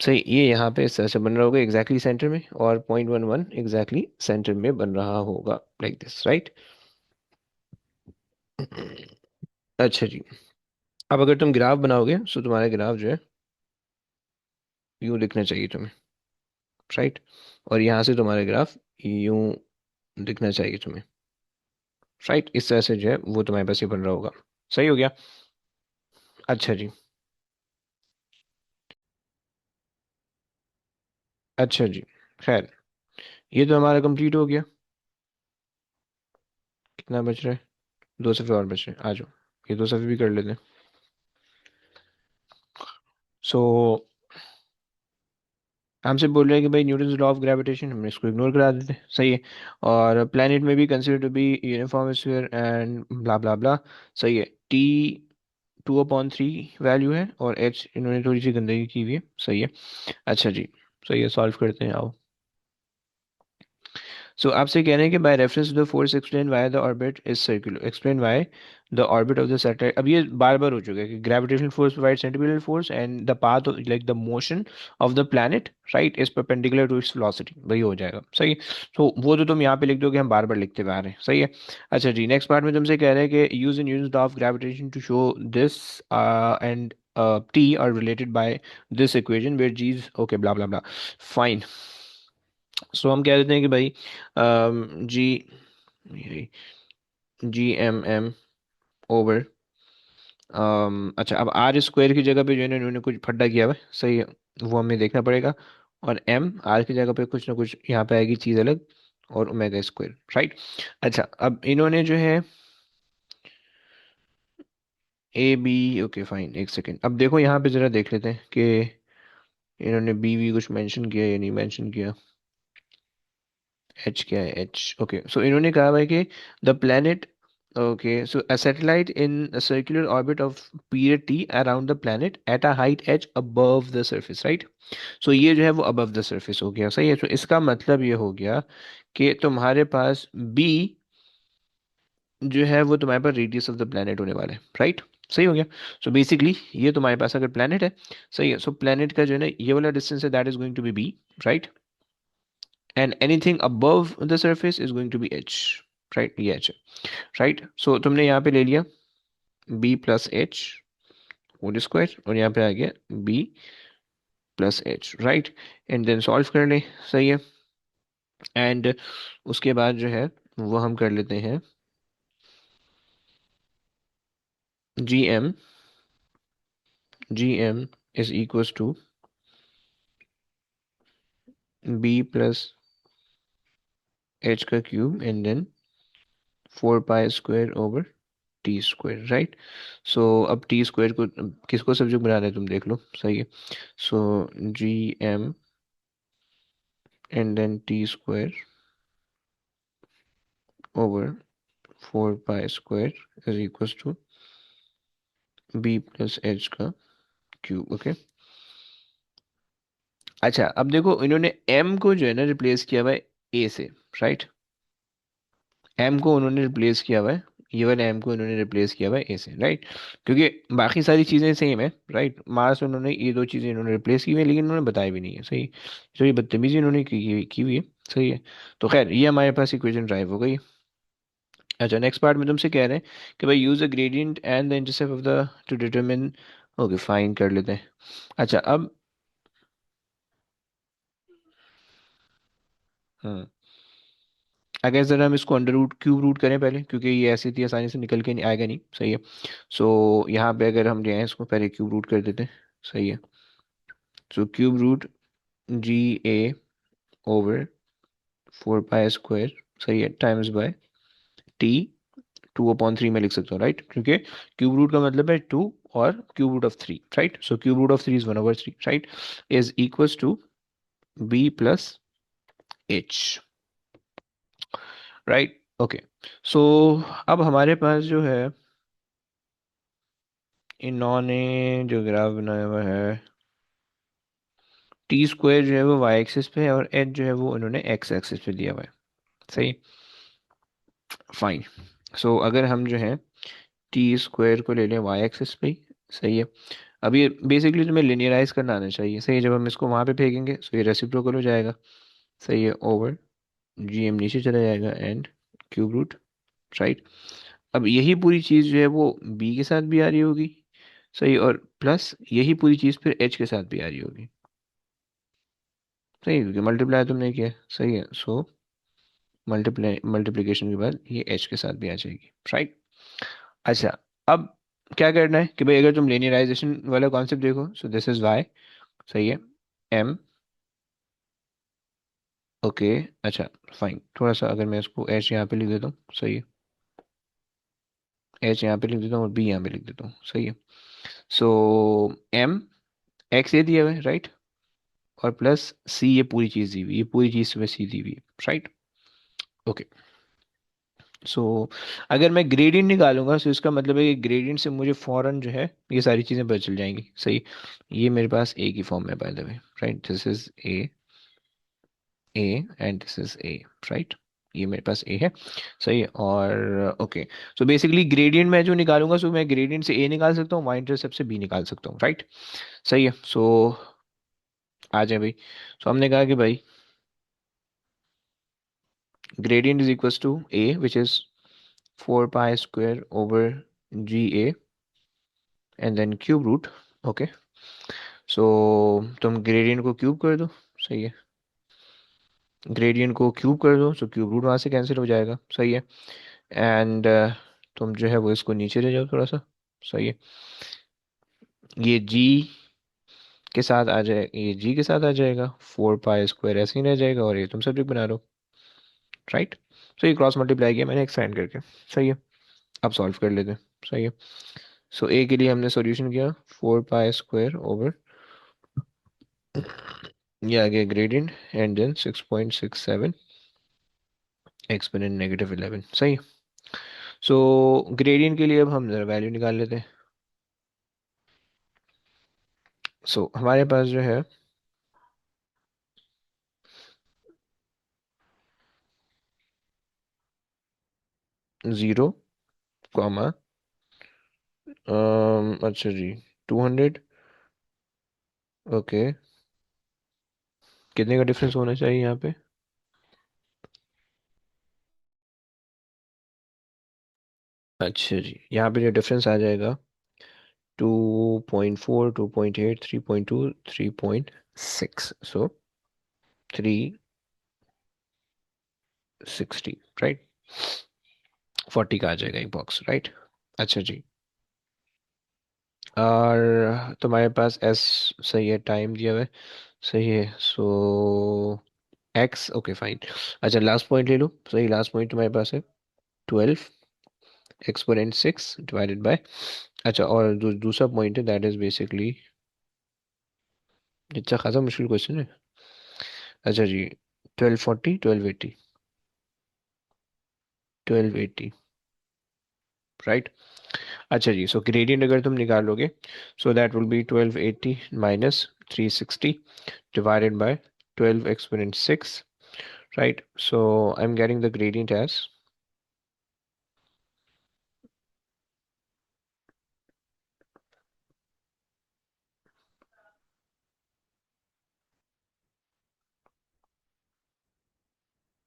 सही। ये यहाँ पे इस तरह से बन रहा होगा एग्जैक्टली सेंटर में, और 0.11 एग्जैक्टली सेंटर में बन रहा होगा, लाइक दिस, राइट। अच्छा जी, अब अगर तुम ग्राफ बनाओगे, सो तुम्हारा ग्राफ जो है यूँ लिखना चाहिए तुम्हें, राइट। और यहाँ से तुम्हारा ग्राफ यूँ दिखना चाहिए तुम्हें, राइट। इस तरह से जो है वो तुम्हारे पास ये बन रहा होगा, सही हो गया। अच्छा जी, अच्छा जी, खैर, ये तो हमारा कंप्लीट हो गया। कितना बच रहा है? 2 सफ़े और बच रहे हैं, आ जाओ, ये 2 सफ़े भी कर लेते हैं। सो हमसे बोल रहे हैं कि भाई न्यूटन लॉ ऑफ ग्रेविटेशन, हमने इसको इग्नोर करा देते हैं, सही है। और प्लेनेट में भी consider to be uniform sphere and blah blah blah, सही है। टी 2/3 वैल्यू है, और एच इन्होंने थोड़ी सी गंदगी की हुई है, सही है। अच्छा जी, सही है, सॉल्व करते हैं, आओ। सो आपसे कह रहे हैं कि by reference to the force explain why the orbit is circular, explain why the orbit of the satellite. अब ये बार बार हो चुका है कि gravitational force provide centripetal force and the path like the motion of the planet, right, is perpendicular to its velocity, वही हो जाएगा, सही। तो वो तो तुम यहाँ पे लिख दोगे, हम बार बार लिखते हुए आ रहे हैं, सही है। अच्छा जी, नेक्स्ट पार्ट में तुमसे कह रहे हैं कि use in unit of gravitation to show this and t are related by this equation where g is okay blah blah blah, fine। सो हम कह देते हैं कि भाई जी जी एम ओवर, अच्छा, अब आर स्क्वायर की जगह पे जो है ना इन्होंने कुछ फड्डा किया हुआ है, सही है, वो हमें देखना पड़ेगा। और एम आर की जगह पे कुछ ना कुछ यहाँ पे आएगी चीज़ अलग, और ओमेगा स्क्वायर, राइट। अच्छा, अब इन्होंने जो है ए बी, ओके फाइन, एक सेकेंड, अब देखो यहाँ पे ज़रा देख लेते हैं कि इन्होंने बी वी कुछ मेंशन किया या नहीं मेंशन किया। एच क्या है? H, okay. सो इन्होंने कहा भाई कि the planet, okay, so a satellite in a circular orbit of period T around the planet at a height H above the surface, right. So ये जो है वो अबव द सरफेस हो गया, सही है। तो इसका मतलब ये हो गया कि तुम्हारे पास बी जो है वो तुम्हारे पास रेडियस ऑफ द प्लैनेट होने वाला है, राइट, सही हो गया। सो बेसिकली ये तुम्हारे पास अगर प्लैनेट है, सही है, सो प्लैनेट का जो है ना ये वाला डिस्टेंस है, that is going to be b, right. And anything above the surface is going to be h, right, ये h है, right। So तुमने यहाँ पे ले लिया b plus h whole square, और यहाँ पे आ गया b plus H, right. And then solve कर ले, सही है। एंड उसके बाद जो है वो हम कर लेते हैं G M is equals to b plus H का cube and then 4 pi square over T square, right. So अब टी स्क्वायर को किसको सब्जेक्ट बना रहे हैं तुम देख लो, सही है। So G M and then T square over 4 pi square is equals to B plus H का क्यूब, ओके। अच्छा, अब देखो इन्होंने m को जो है ना रिप्लेस किया हुआ है a से, राइट। m को उन्होंने रिप्लेस किया हुआ है, ये वाला m को इन्होंने रिप्लेस किया हुआ है a से, राइट। क्योंकि बाकी सारी चीज़ें सेम है, राइट। मास उन्होंने ये दो चीज़ें इन्होंने रिप्लेस की हुई है, लेकिन उन्होंने बताया भी नहीं है, सही। तो ये बदतमीजी इन्होंने की हुई है, सही है। तो खैर, ये हमारे पास इक्वेशन ड्राइव हो गई। अच्छा, नेक्स्ट पार्ट में तुमसे कह रहे हैं कि भाई use a gradient and the intercept of the two determine. Okay fine, कर लेते हैं। अच्छा अब हम्म अगर जरा हम इसको अंडर रूट क्यूब रूट करें पहले, क्योंकि ये ऐसे इतनी आसानी से निकल के नहीं आएगा, नहीं सही है। सो यहाँ पे अगर हम जो है इसको पहले क्यूब रूट कर देते हैं, सही है। सो cube root ji A over 4 pi square, सही है, टाइम्स बाय टी 2/3 में लिख सकता हूँ, राइट, क्योंकि क्यूब रूट का मतलब है 2 और cube root of 3, right. So cube root of 3 is 1/3, right, is equals to B plus H, right. Okay, so अब हमारे पास जो है इन्होंने जो ग्राफ बनाया हुआ है, टी स्क्वायर जो है वो वाई एक्सिस पे है और एच जो है वो इन्होंने एक्स एक्सिस पे दिया हुआ है, सही, फाइन। सो अगर हम जो है टी स्क्वायर को ले लें वाई एक्सिस पे ही, सही है। अब ये बेसिकली तुम्हें लिनियराइज करना आना चाहिए, सही है। जब हम इसको वहाँ पे फेंकेंगे तो ये रेसिप्रोकल हो जाएगा, सही है, ओवर जी एम नीचे चला जाएगा एंड क्यूब रूट, राइट। अब यही पूरी चीज़ जो है वो बी के साथ भी आ रही होगी, सही, और प्लस यही पूरी चीज़ फिर एच के साथ भी आ रही होगी, सही, क्योंकि मल्टीप्लाई तुमने किया है, सही है। सो मल्टीप्लिकेशन के बाद ये एच के साथ भी आ जाएगी, राइट। अच्छा, अब क्या करना है कि भाई अगर तुम लिनियराइजेशन वाला कॉन्सेप्ट देखो, सो दिस इज वाई, सही है, एम, ओके। अच्छा फाइन, थोड़ा सा अगर मैं इसको एच यहाँ पे लिख देता हूँ, सही है, एच यहाँ पे लिख देता हूँ और बी यहाँ पे लिख देता हूँ, सही है। सो एम एक्स ये दिया हुआ है, राइट, और प्लस सी ये पूरी चीज़ दी हुई, ये पूरी चीज़ में सी दी हुई, राइट। ओके, सो अगर मैं ग्रेडियंट निकालूंगा तो इसका मतलब है कि ग्रेडियंट से मुझे फौरन जो है ये सारी चीज़ें पता चल जाएंगी, सही। ये मेरे पास ए की फॉर्म में bye the way, right, this is A and this is a, right, ये मेरे पास ए है, सही है। और ओके, सो बेसिकली ग्रेडियंट मैं जो निकालूंगा, सो मैं ग्रेडियंट से ए निकाल सकता हूँ, वाई इंटरसेप्ट से बी निकाल सकता हूँ, राइट, सही है। सो आ जाए भाई, सो हमने कहा कि भाई gradient is equals to a which is 4 pi square over ga and then cube root, okay। so तुम gradient को क्यूब कर दो, सही है, gradient को क्यूब कर दो, सो क्यूब रूट वहाँ से कैंसिल हो जाएगा, सही है। एंड तुम जो है वो इसको नीचे ले जाओ थोड़ा सा, सही है, ये g के साथ आ जाए, ये g के साथ आ जाएगा, 4 पाई स्क्वायर ऐसे ही रह जाएगा और ये तुम सब्जेक्ट बना लो, राइट। सो ये क्रॉस मल्टीप्लाई किया मैंने एक्सटेंड करके, सही है। अब सॉल्व कर लेते हैं, सही है। सो ए के लिए हमने सॉल्यूशन किया 4 पाई स्क्वायर ओवर, ये आ गया ग्रेडियंट एंड देन 6.67 एक्सपोनेंट -11, सही। सो ग्रेडियंट के लिए अब हम जरा वैल्यू निकाल लेते हैं। सो हमारे पास जो है ज़ीरो कॉमा, अच्छा जी, 200, ओके, कितने का डिफरेंस होना चाहिए यहाँ पे? अच्छा जी, यहाँ पे जो डिफरेंस आ जाएगा 2.4, 2.8, 3.2, 3.6, सो 360, राइट, 40 का आ जाएगा एक बॉक्स, राइट। अच्छा जी, और तुम्हारे पास एस, सही है, टाइम दिया हुआ है, सही है। So x, okay fine. अच्छा लास्ट पॉइंट ले लो, सही, लास्ट पॉइंट तुम्हारे पास है 12 एक्सपोनेंट 6 डिवाइडेड बाय, अच्छा, और दूसरा पॉइंट है दैट इज बेसिकली, अच्छा खासा मुश्किल क्वेश्चन है। अच्छा जी, 1240, 1280, राइट। अच्छा जी, सो ग्रेडियंट अगर तुम निकालोगे, so that will B 1280 minus 360 divided by 12 exponent 6, right? So I'm getting the gradient as,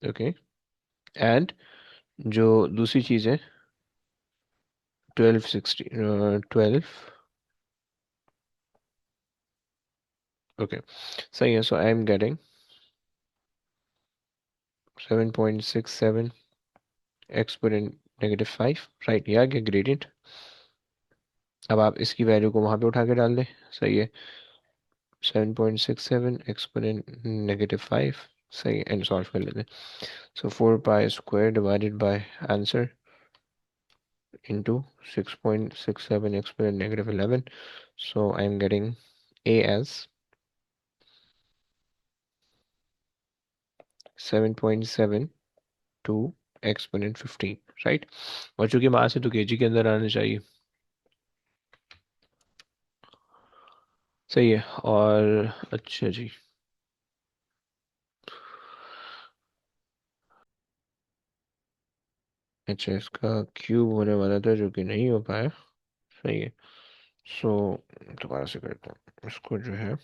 okay, and जो दूसरी चीज़ है 12 ओके सही है। So I am getting 7.67 exponent -5 right. ये आ गया ग्रेडियंट। अब आप इसकी वैल्यू को वहां पे उठा के डाल दें। सही है। 7.67 एक्सपोनेंट -5 सही है। एंड सॉल्व कर लेते हैं। सो 4 pi square divided bye answer into 6.67 exponent -11. So I'm getting A as 7.72 exponent 15 right. और चूंकि मास है तो केजी के अंदर आना चाहिए। सही है। और अच्छा जी, अच्छा इसका क्यूब होने वाला था जो कि नहीं हो पाया। सही है। सो दोबारा से करता हूँ इसको जो है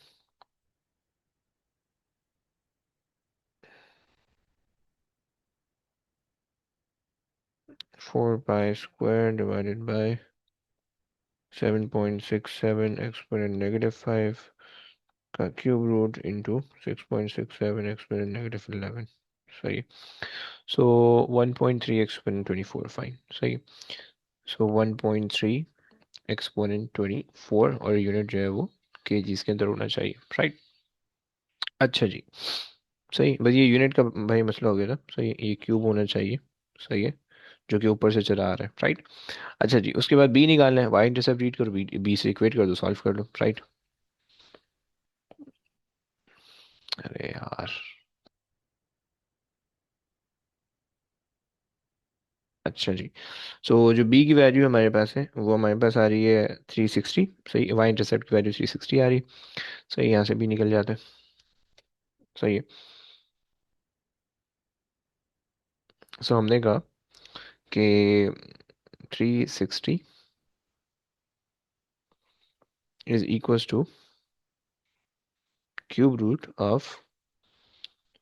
4 pi square divided bye 7.67 exponent -5 का क्यूब रूट इंटू 6.67 एक्सपोनेंट -11 सही। सो 1.3 एक्सपोनेंट 24 फाइन सही। सो 1.3 एक्सपोनेंट 24 और यूनिट जो है वो केजीज के अंदर होना चाहिए राइट। अच्छा जी सही। बस ये यूनिट का भाई मसला हो गया था। सही है। ये क्यूब होना चाहिए। सही है। जो कि ऊपर से चला आ रहा है राइट। अच्छा जी उसके बाद बी निकालना है। वाई इंटरसेप्ट रीड करो, बी से इक्वेट कर दो, सॉल्व कर लो राइट। अरे यार अच्छा जी। सो जो बी की वैल्यू हमारे पास है वो हमारे पास आ रही है 360। सही। वाई इंटरसेप्ट की वैल्यू 360 आ रही है। सही। यहाँ से भी निकल जाता है। सही है। सो हमने कहा कि 360 is equals to cube root of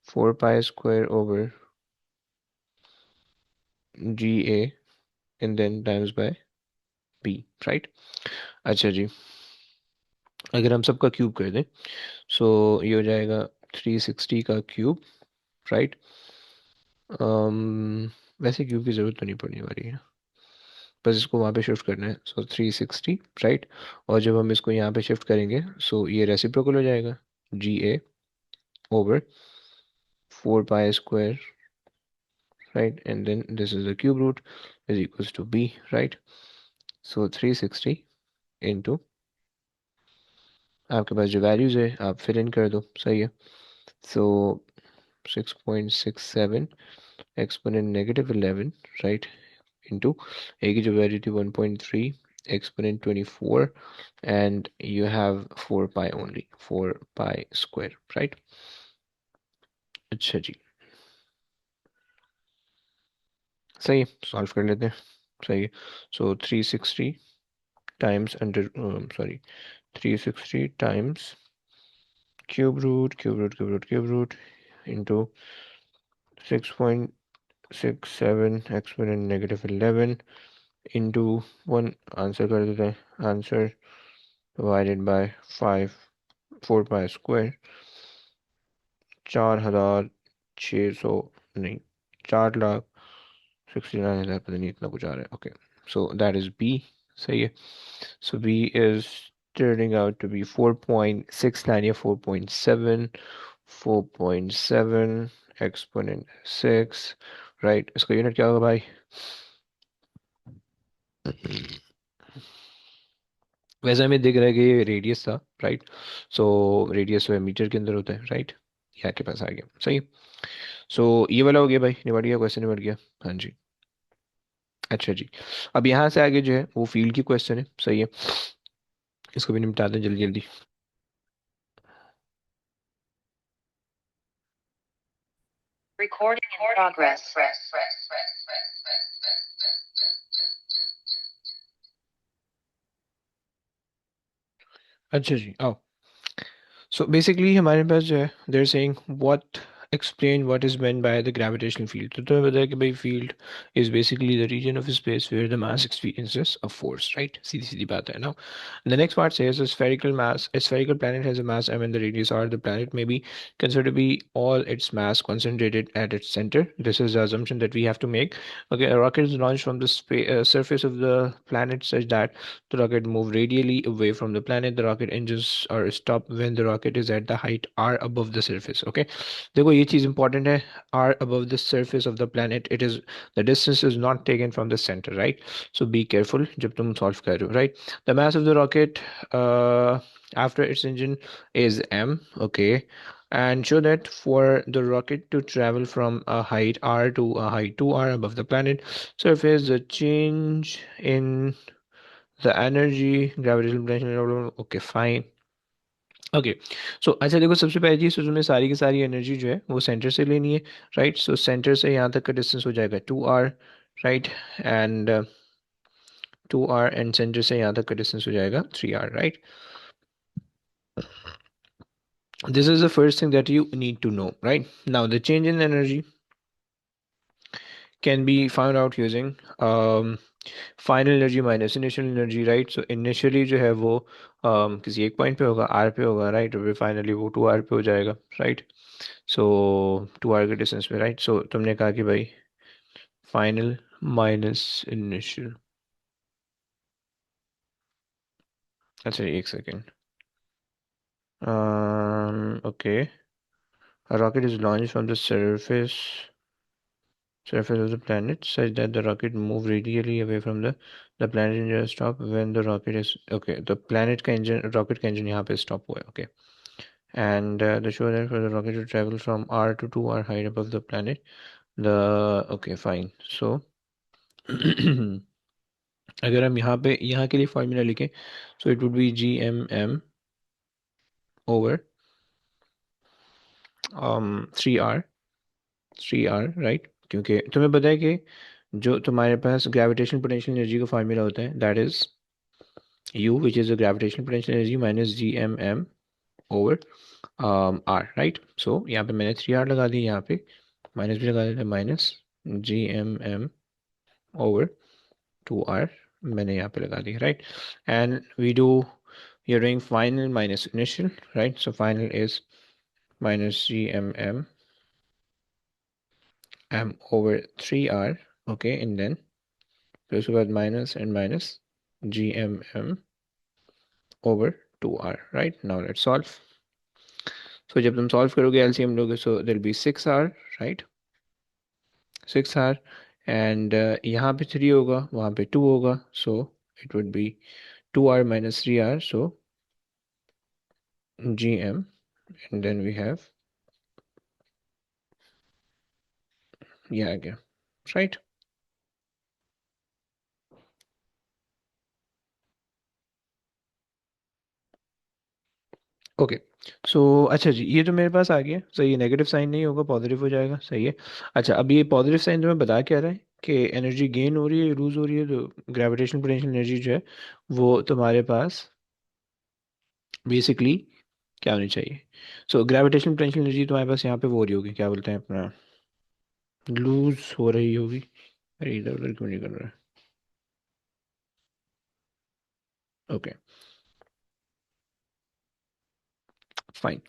4 pi square over g a and then times by b right. अच्छा जी अगर हम सबका क्यूब कर दें सो ये हो जाएगा 360 का क्यूब राइट। वैसे क्यूब की ज़रूरत तो नहीं पड़ने वाली है, बस इसको वहाँ पे शिफ्ट करना है। So 360 right. और जब हम इसको यहाँ पे शिफ्ट करेंगे सो ये रेसिप्रोकल हो जाएगा G A over 4 pi square right and then this is the cube root is equals to B right. So 360 into आपके पास जो वैल्यूज है आप फिल इन कर दो। सही है। सो 6.67 एक्सपोनेंट -11 राइट इंटू ए की जो वैल्यू थी 1.3 exponent 24 and you have 4 pi only, 4 pi square right। अच्छा जी सही है। सॉल्व कर लेते हैं। सही है। So 360 times under sorry 360 times cube root cube root cube root cube root into 6.67 exponent -11 into 1 answer कर देते हैं। Answer divided by 5 4 pi square 4,600 नहीं 4,69,000 पता नहीं इतना कुछ आ रहा है। Okay so that is B. सही है। So B is turning out to be 4.69 या 4.7 4.7 एक्सपोनेंट 6 राइट। इसका यूनिट क्या होगा भाई? वैसे हमें दिख रहा है कि ये रेडियस था राइट। सो रेडियस जो है मीटर के अंदर होता है राइट। ये आपके पास आ गया। सही। सो ये वाला हो गया भाई, निपट गया, क्वेश्चन निपट गया। हाँ जी। अच्छा जी अब यहाँ से आगे जो है वो फील्ड की क्वेश्चन है। सही है। इसको भी निपटा दें जल्दी जल्दी। Recording in progress. अच्छा जी आओ। सो बेसिकली हमारे पास जो है they're saying what explain what is meant by the gravitational field. तो तुम्हें पता है कि भाई field is basically the region of space where the mass experiences a force, right? सीधी सीधी बात है. Now, the next part says a spherical planet has a mass m and the radius r. The planet may be considered to be all its mass concentrated at its center. This is the assumption that we have to make. Okay, a rocket is launched from the surface of the planet such that the rocket move radially away from the planet. The rocket engines are stopped when the rocket is at the height r above the surface. Okay, देखो ये चीज़ important है. R above the surface of the planet, it is the distance is not taken from the centre, right? So be careful जब तुम solve कर रहे हो, right? The mass of the rocket after its engine is m. Okay, and show that for the rocket to travel from a height r to a height 2r above the planet surface, the change in the energy gravitational potential. Okay, fine. Okay, so अच्छा देखो, सबसे पहली चीज़ तो तुम्हें सारी की सारी energy जो है वो सेंटर से लेनी है, राइट? सो सेंटर से यहाँ तक का डिस्टेंस हो जाएगा 2r, right? And 2r and centre से यहाँ तक का डिस्टेंस हो जाएगा 3r, right? This is the first thing that you need to know, right? Now the change in energy can be found out using final energy minus initial energy, right? So initially जो है वो किसी एक point पे होगा, are पे होगा, right? और फिर फाइनली वो 2r पे हो जाएगा, राइट? सो 2r के डिस्टेंस पे, राइट? सो तुमने कहा कि भाई फाइनल माइनस इनिशियल. अच्छा एक second. Okay, a rocket is launched from the surface of the planet such that the rocket move radially away from the planet engine stop when the rocket is, okay, the planet का engine, rocket का engine यहाँ पे stop हुआ है, okay? And the show that for the rocket to travel from r to 2r height above the planet, the, okay fine. So अगर हम यहाँ के लिए फॉर्मूला लिखें, so it would be gmm over 3r, right? क्योंकि तुम्हें पता है कि जो तुम्हारे पास ग्रेविटेशनल पोटेंशियल एनर्जी का फार्मूला होता है, that is u, which is the gravitational potential energy minus gmm over r, right? So यहाँ पे मैंने 3r लगा दी, यहाँ पे माइनस भी लगा देता है, माइनस gmm ओवर 2r मैंने यहाँ पे लगा दी, right? And we do, you're doing final minus initial, right? So final is minus gmm m over 3r, okay? And then फिर उसके बाद minus and minus gmm over 2r, right? Now let's solve. So जब तुम solve करोगे LCM लोगे, so there'll be 6r, right? 6r, and यहाँ पे 3 होगा, वहाँ पे 2 होगा, so it would be 2r minus 3r, so gm, and then we have, yeah, again, right? Okay, so अच्छा जी, ये तो मेरे पास आ गया, सही है. नेगेटिव साइन नहीं होगा, पॉजिटिव हो जाएगा, सही है. अच्छा, अब ये पॉजिटिव साइन तुम्हें बता क्या रहा है कि एनर्जी गेन हो रही है, लूज हो रही है? तो ग्रेविटेशनल पोटेंशियल एनर्जी जो है वो तुम्हारे पास बेसिकली क्या होनी चाहिए? सो ग्रेविटेशनल पोटेंशियल एनर्जी तुम्हारे पास यहाँ पे वो हो रही होगी, क्या बोलते हैं अपना, लूज हो रही होगी. अरे इधर उधर क्यों नहीं कर रहा है? Okay, fine.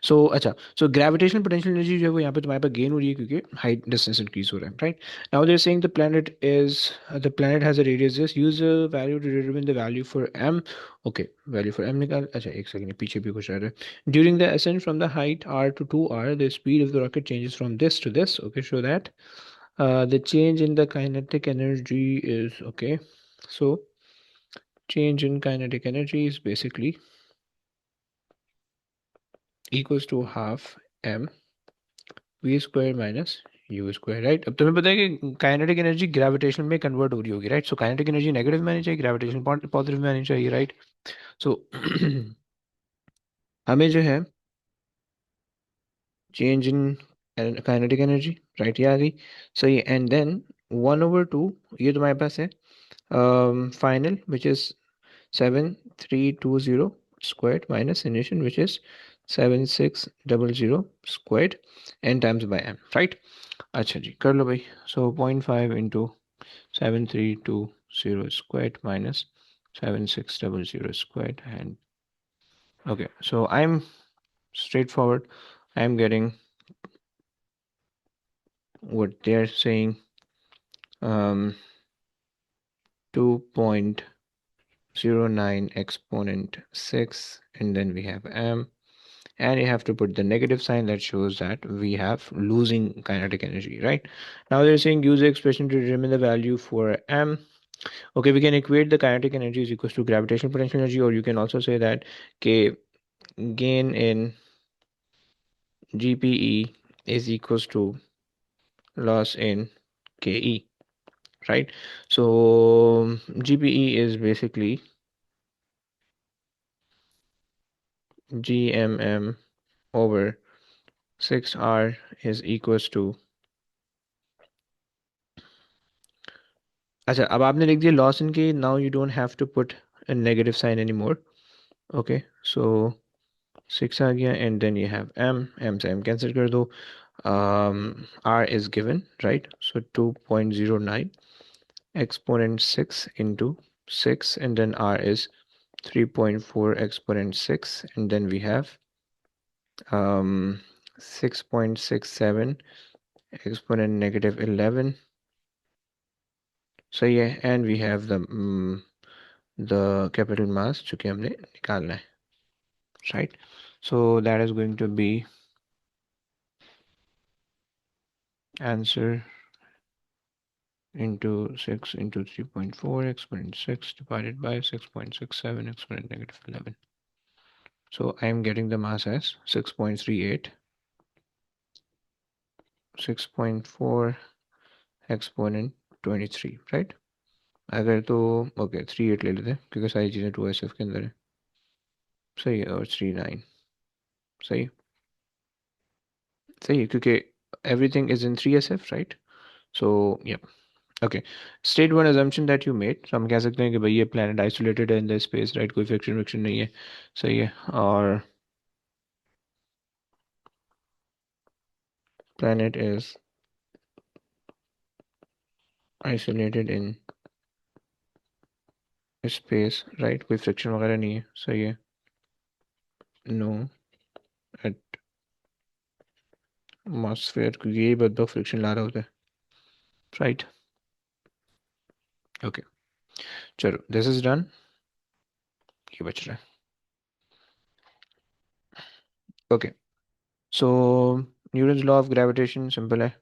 सो अच्छा, सो ग्रेविटेशनल पोटेंशियल एनर्जी जो है वो यहाँ पे तुम्हारे पास गेन हो रही है क्योंकि हाइट डिस्टेंस इंक्रीज हो रहा है, right? Now they are saying the planet has a radius this, use a value to determine the value for m. Okay, value for m निकाल. अच्छा एक सेकंड, पीछे भी कुछ आ रहा है. During the ascent from the height r to 2r, the speed of the rocket changes from this to this. Okay, show that the change in the kinetic energy is, okay, so change in kinetic energy is basically equals to half m v square minus you square, right? अब तुम्हें पता है कि kinetic energy gravitation में convert हो रही होगी, right? So kinetic energy negative में आनी चाहिए, ग्रेविटेशन पॉजिटिव में आनी चाहिए, राइट? सो हमें जो है change in kinetic energy, right, ये आ गई, सही. एंड देन 1/2 ये तुम्हारे पास है final, which is 7320 square minus initial, which is 7600 squared n times bye m, right. अच्छा जी, कर लो भाई। सो 0.5 into 7320 squared minus 7600 squared, and okay, so I'm straightforward. I'm getting what they're saying, 2.09 exponent 6, and then we have m, and you have to put the negative sign that shows that we have losing kinetic energy, right? Now they're saying use the expression to determine the value for m. Okay, we can equate the kinetic energy is equals to gravitational potential energy, or you can also say that k gain in GPE is equals to loss in KE, right? So GPE is basically GMM over 6R is equals to, अच्छा अब आपने लिख दिया loss in K, now you don't have to put a negative sign anymore. Okay, so 6 आ गया, and then you have m से m cancel कर दो. R is given, right? So 2.09 exponent 6 into 6, and then R is 3.4 exponent 6, and then we have 6.67 exponent negative 11. So yeah, and we have the capital mass जो कि हमने निकालना है, right? So that is going to be answer into 6 into 3.4 exponent 6 divided by 6.67 exponent negative 11. So I am getting the mass as 6.38, 6.4 exponent 23, right? अगर तो okay 38 ले लेते हैं क्योंकि सारी चीज़ें 2SF के अंदर है, सही है, और 39, सही सही है क्योंकि everything is in 3SF, right? So yeah, okay. State one assumption that you made, so हम कह सकते हैं कि भाई ये planet isolated है in the space, right? कोई friction friction नहीं है, सही है, और planet is isolated in space, right? कोई friction वगैरह नहीं है, सही है, no atmosphere, क्योंकि यही बदबक friction ला रहा होता है, right? Okay, चलो this is done, ये बच रहा है. Okay, so Newton's law of gravitation simple है,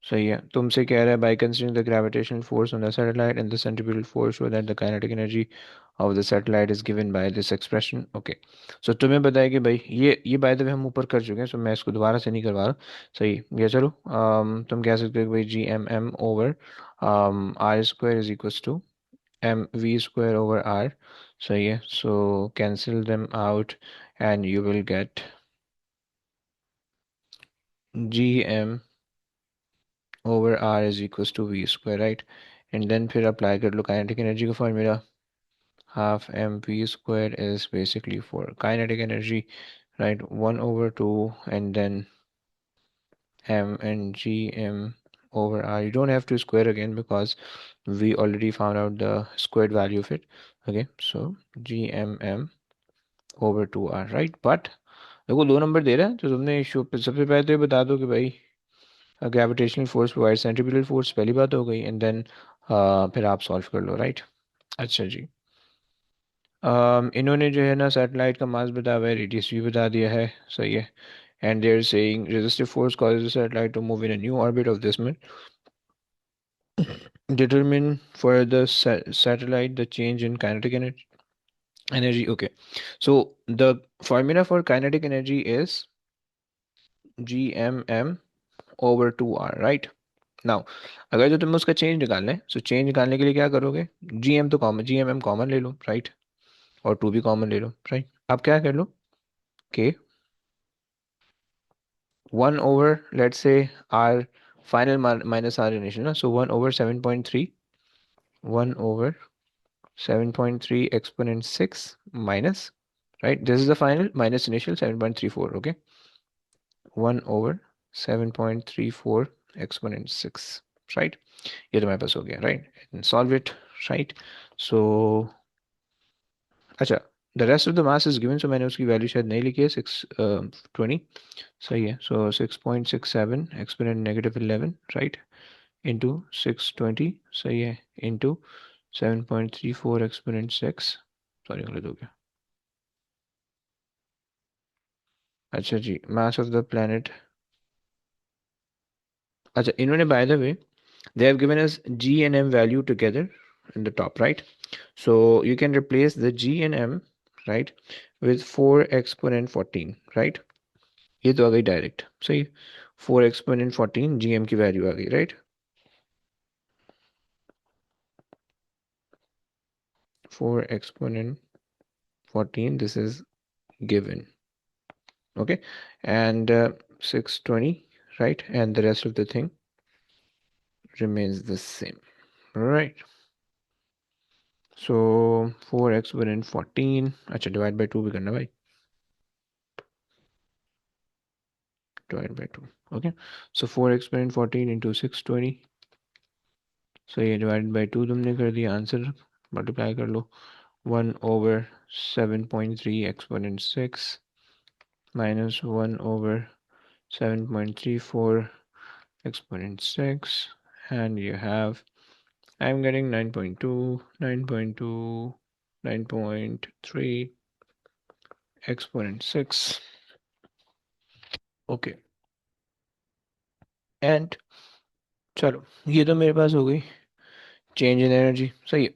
सही है. तुमसे कह रहा है by considering the gravitational force on the satellite and the centripetal force show that the kinetic energy of the satellite is given by this expression. Okay, so तुम्हें बताया कि भाई ये by the way हम ऊपर कर चुके हैं, so मैं इसको दोबारा से नहीं करवा रहा, सही है. चलो तुम कह सकते हो कि भाई g M m over are square is equals to m v square over are, सही है. so cancel them out and you will get gm over r is equals to v square, right? And then फिर apply कर लो kinetic energy का formula, half mv square is basically for kinetic energy, right? 1 over 2, and then m and gm over r. You don't have to square again because we already found out the squared value of it. Okay, so gmm over 2r, right? But देखो दो number दे रहा है, तो तुमने सबसे पहले तो ये बता दो कि भाई gravitational force provide centripetal force, पहली बात हो गई, एंड देन फिर आप सॉल्व कर लो, राइट? अच्छा जी, इन्होंने जो है ना सैटेलाइट का मास बताया हुआ है, रेडियस भी बता दिया है, सही है. And they are saying resistive force causes the satellite to move in a new orbit of this में. Determine for the satellite the change in kinetic energy. Okay, so the formula for kinetic energy is gmm over 2r, right? Now अगर जो तुम्हें उसका change निकालना है, so change निकालने के लिए क्या करोगे, जी एम तो common, G M M common ले लो, राइट? और टू भी कॉमन ले लो, राइट? आप क्या कर लो के 1 over let's say R final minus R initial ना, so 1 over 7.3, 1 over 7.3 exponent 6 minus right? This is the final minus initial 7.34, okay? 1 over 7.34 exponent 6, right? ये तो मेरे पास हो गया, right? And solve it, right? So अच्छा, the rest of the mass is given, so मैंने उसकी value शायद नहीं लिखी है, 620 सही है. So 6.67 exponent -11, right, into 620 सही है, into 7.34 exponent 6, सॉरी गलत हो गया. अच्छा जी, mass of the planet. अच्छा, इन्होंने by the way they have given us G and M value together in the top, right? So you can replace the G and M, right, with 4 exponent 14, right? ये तो आ गई direct, सही. 4 exponent 14 GM की value आ गई, right? 4 exponent 14, this is given, okay? And 620, right? And the rest of the thing remains the same, right? So 4 exponent 14, अच्छा divide by 2 भी करना भाई, divide by 2, okay? So 4 exponent 14 into 620, so ये divide by 2 तुमने कर दिया, answer multiply कर लो. 1 over 7.3 exponent 6 minus 1 over 7.34 exponent 6, and you have, I'm getting 9.2, 9.2, 9.3 exponent 6, okay. And चलो, ये तो मेरे पास हो गई चेंज इन एनर्जी, सही है.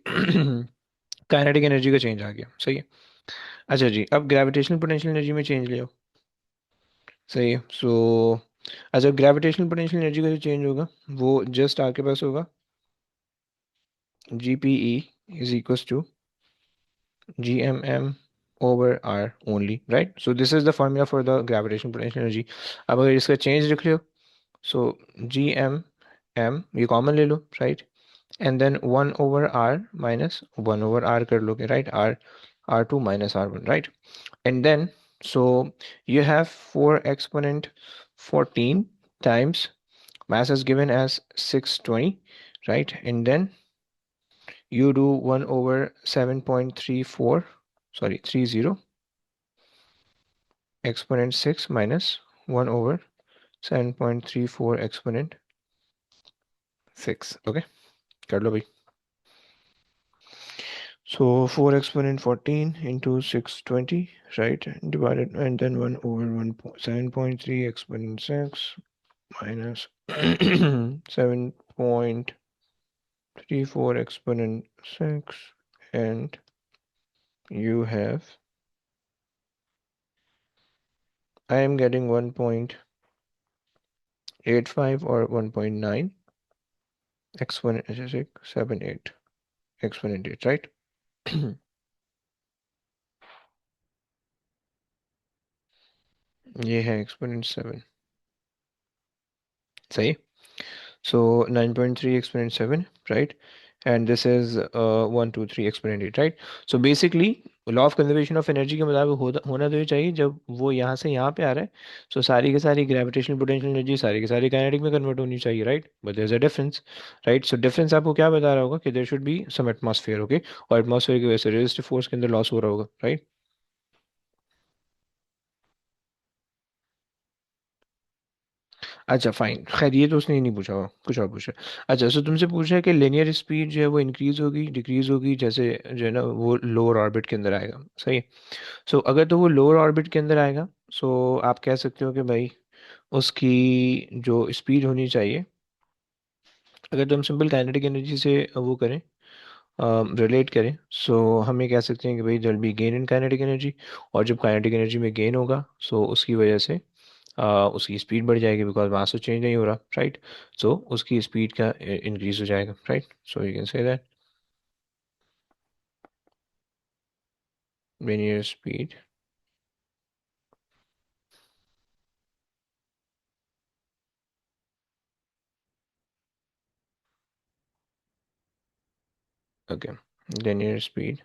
काइनेटिक एनर्जी का चेंज आ गया, सही है. अच्छा जी, अब ग्रेविटेशनल पोटेंशियल एनर्जी में चेंज ले आओ, सही है. सो अच्छा, ग्रेविटेशनल पोटेंशियल एनर्जी का जो चेंज होगा वो जस्ट आपके पास होगा GPE is equals to GMM over R only, right? So this is the formula for the gravitational potential energy. अब अगर इसका चेंज रख लो, so GMM ये कॉमन ले लो, right? And then 1 over R minus 1 over R कर लोगे, right? R2 minus R1, right? And then so you have 4 exponent 14 times mass is given as 620, right? And then you do 1 over 7.34, sorry, 30 exponent 6 minus 1 over 7.34 exponent 6, okay? कर लो भाई. So 4 exponent 14 into 620, right, divided, and then 1 over 7.3 exponent 6 minus 7.34 exponent 6, and you have, I am getting 1.85 or 1.9 exponent 678 exponent 8, right? ये है exponent 7, सही. So 9.3 exponent 7, right? And this is 1 2 3 exponent 8, right? So basically law of conservation of energy के मुताबिक होना तो ये चाहिए, जब वो यहाँ से यहाँ पे आ रहा है, so सारी की सारी ग्रेविटेशनल पोटेंशियल एनर्जी सारी की सारी काइनेटिक में कन्वर्ट होनी चाहिए, right? But there is a difference, right? So difference आपको क्या बता रहा होगा कि there should be some atmosphere, okay? और एटमॉस्फेयर की वजह से रेजिस्टिव फोर्स के अंदर लॉस हो रहा होगा, राइट? अच्छा फाइन, खैर ये तो उसने ही नहीं पूछा होगा, कुछ और पूछा. अच्छा, सो तुमसे पूछा है कि लिनियर स्पीड जो है वो इंक्रीज होगी डिक्रीज होगी जैसे जो है ना वो लोअर ऑर्बिट के अंदर आएगा, सही है. सो अगर तो वो लोअर ऑर्बिट के अंदर आएगा, सो आप कह सकते हो कि भाई उसकी जो स्पीड होनी चाहिए, अगर तो हम सिंपल काइनेटिक एनर्जी से वो करें, रिलेट करें, सो हम ये कह सकते हैं कि भाई there be gain in kinetic energy, और जब काइनेटिक एनर्जी में गेन होगा, सो उसकी वजह से उसकी स्पीड बढ़ जाएगी, बिकॉज मास तो चेंज नहीं हो रहा, राइट? सो उसकी स्पीड का इंक्रीज हो जाएगा, right? So you can say that linear speed okay, linear speed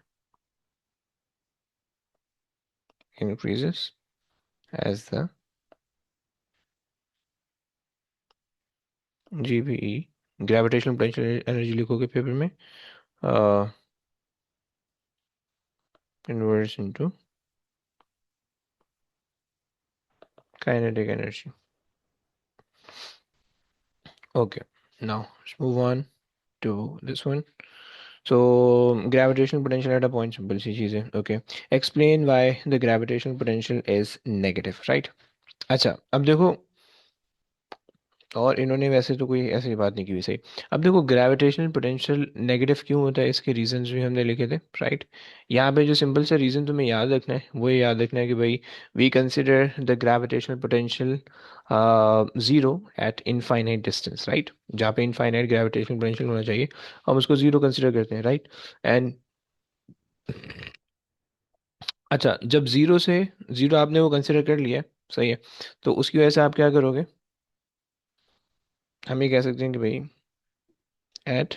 increases as the GPE gravitational potential energy लिखोगे पेपर में converts into kinetic energy. Okay, now let's move on to this one. So gravitational potential at a point, simple सी चीज़ है. Okay, explain why the gravitational potential is negative, right? अच्छा, अब देखो, और इन्होंने वैसे तो कोई ऐसी बात नहीं की हुई, सही. अब देखो ग्रेविटेशनल पोटेंशियल नेगेटिव क्यों होता है, इसके रीजंस भी हमने लिखे थे, राइट. यहाँ पे जो सिंपल सा रीजन तुम्हें याद रखना है वो ये याद रखना है कि भाई we consider the gravitational potential zero at infinite distance, right. जहाँ पे इनफाइनाइट ग्रेविटेशनल पोटेंशियल होना चाहिए हम उसको ज़ीरो कंसिडर करते हैं, राइट. एंड अच्छा, जब ज़ीरो से ज़ीरो आपने वो कंसिडर कर लिया, सही है, तो उसकी वजह से आप क्या करोगे, हम ये कह सकते हैं कि भाई eight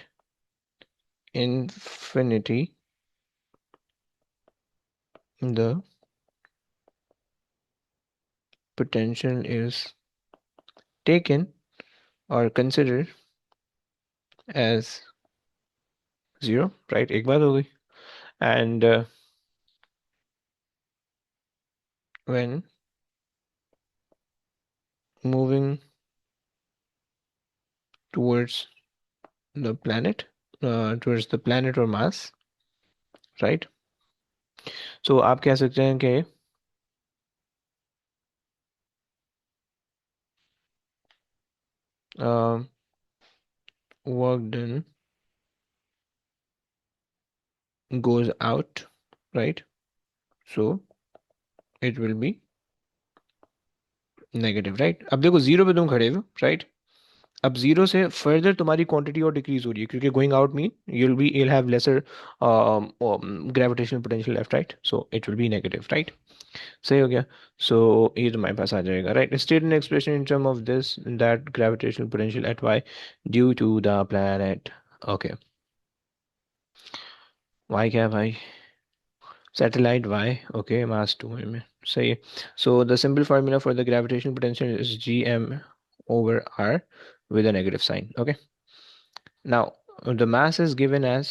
infinity the potential is taken or considered as zero, right. एक बात हो गई. And when moving towards the planet, towards the planet or mass, right. So आप कह सकते हैं कि work done goes out, right. So it will be negative, right. अब देखो जीरो पे तुम खड़े हो, right. अब जीरो से फर्दर तुम्हारी क्वांटिटी और डिक्रीज हो रही है क्योंकि going out mean you'll have lesser gravitational potential left, right. So it will be negative, right. सही हो गया. सो ये तुम्हारे पास आ जाएगा, right. State an expression in term of this that gravitational potential at Y due to the planet. Okay, Y क्या है भाई, सैटेलाइट वाई, ओके, मास 2 में, सही है. So the simple formula for the gravitational potential is GM over R with a negative sign. Okay, now the mass is given as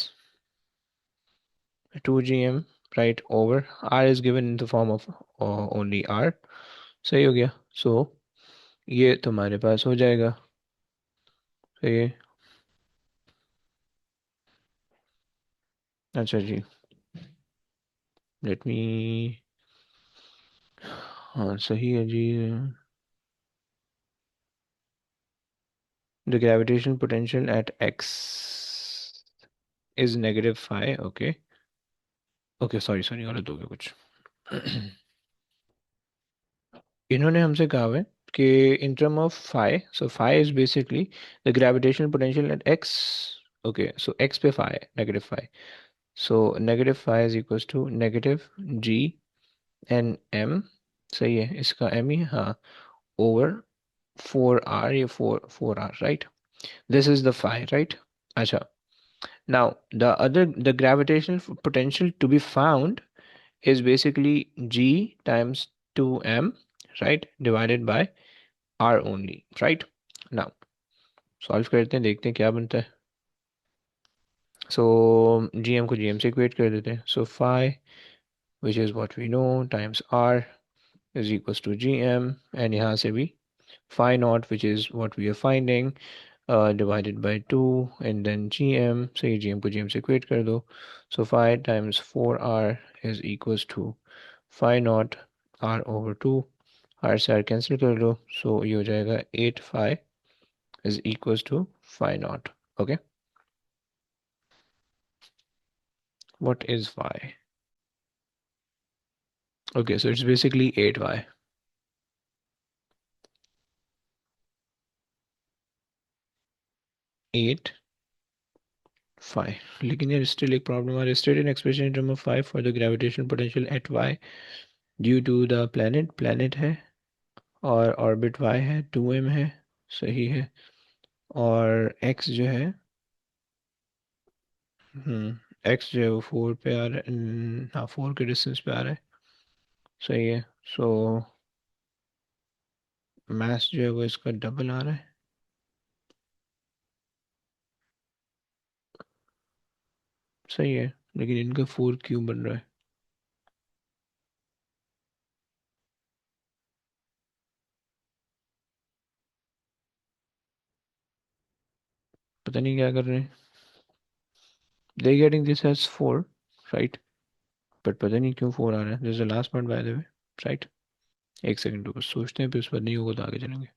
2 GM, right, over R is given in the form of only R. सही हो गया. सो ये तुम्हारे पास हो जाएगा, सही है. अच्छा जी, लेट मी, हाँ सही है जी. The gravitation potential at x is negative five. Okay okay, sorry sorry, गलत हो गया कुछ. इन्होंने हमसे कहा है कि in term of phi, so phi is basically the gravitational potential at x. Okay, so x पे phi negative phi, so negative phi is equals to negative GNM. सही है, इसका m ही, हाँ, ओवर 4R, ये 4R, right. This is the phi, right. अच्छा, now the gravitational potential to be found is basically G times 2M, right, divided by R only, right. Now solve करते हैं, देखते हैं क्या बनता है. सो GM को GM से इक्वेट कर देते हैं. सो phi, which is what we know, times R is equals to GM, and यहाँ से भी phi naught, which is what we are finding, divided by 2, and then GM, so ये GM को GM से equate कर दो. So phi times 4R is equals to phi naught R over 2. R से R cancel कर दो, so ये हो जाएगा 8 phi is equals to phi naught. Okay, what is phi? Okay, so it's basically 8 phi. 8 phi. लेकिन यार still एक problem आ रही है. State an expression in terms of phi for the gravitational potential at y due to the planet है, और orbit y है, 2m है, सही है, और x जो है, x जो है वो 4 पे आ रहा है, हाँ 4 के डिस्टेंस पे आ रहा है, सही है। सो मास जो है वो इसका डबल आ रहा है। सही है, लेकिन इनका 4 क्यों बन रहा है? पता नहीं क्या कर रहे हैं। They getting this as 4, right, but पता नहीं क्यों 4 आ रहा है। This is the last point by the way, right. एक सेकंड रुको, सोचते हैं, फिर उस पर नहीं होगा तो आगे चलेंगे।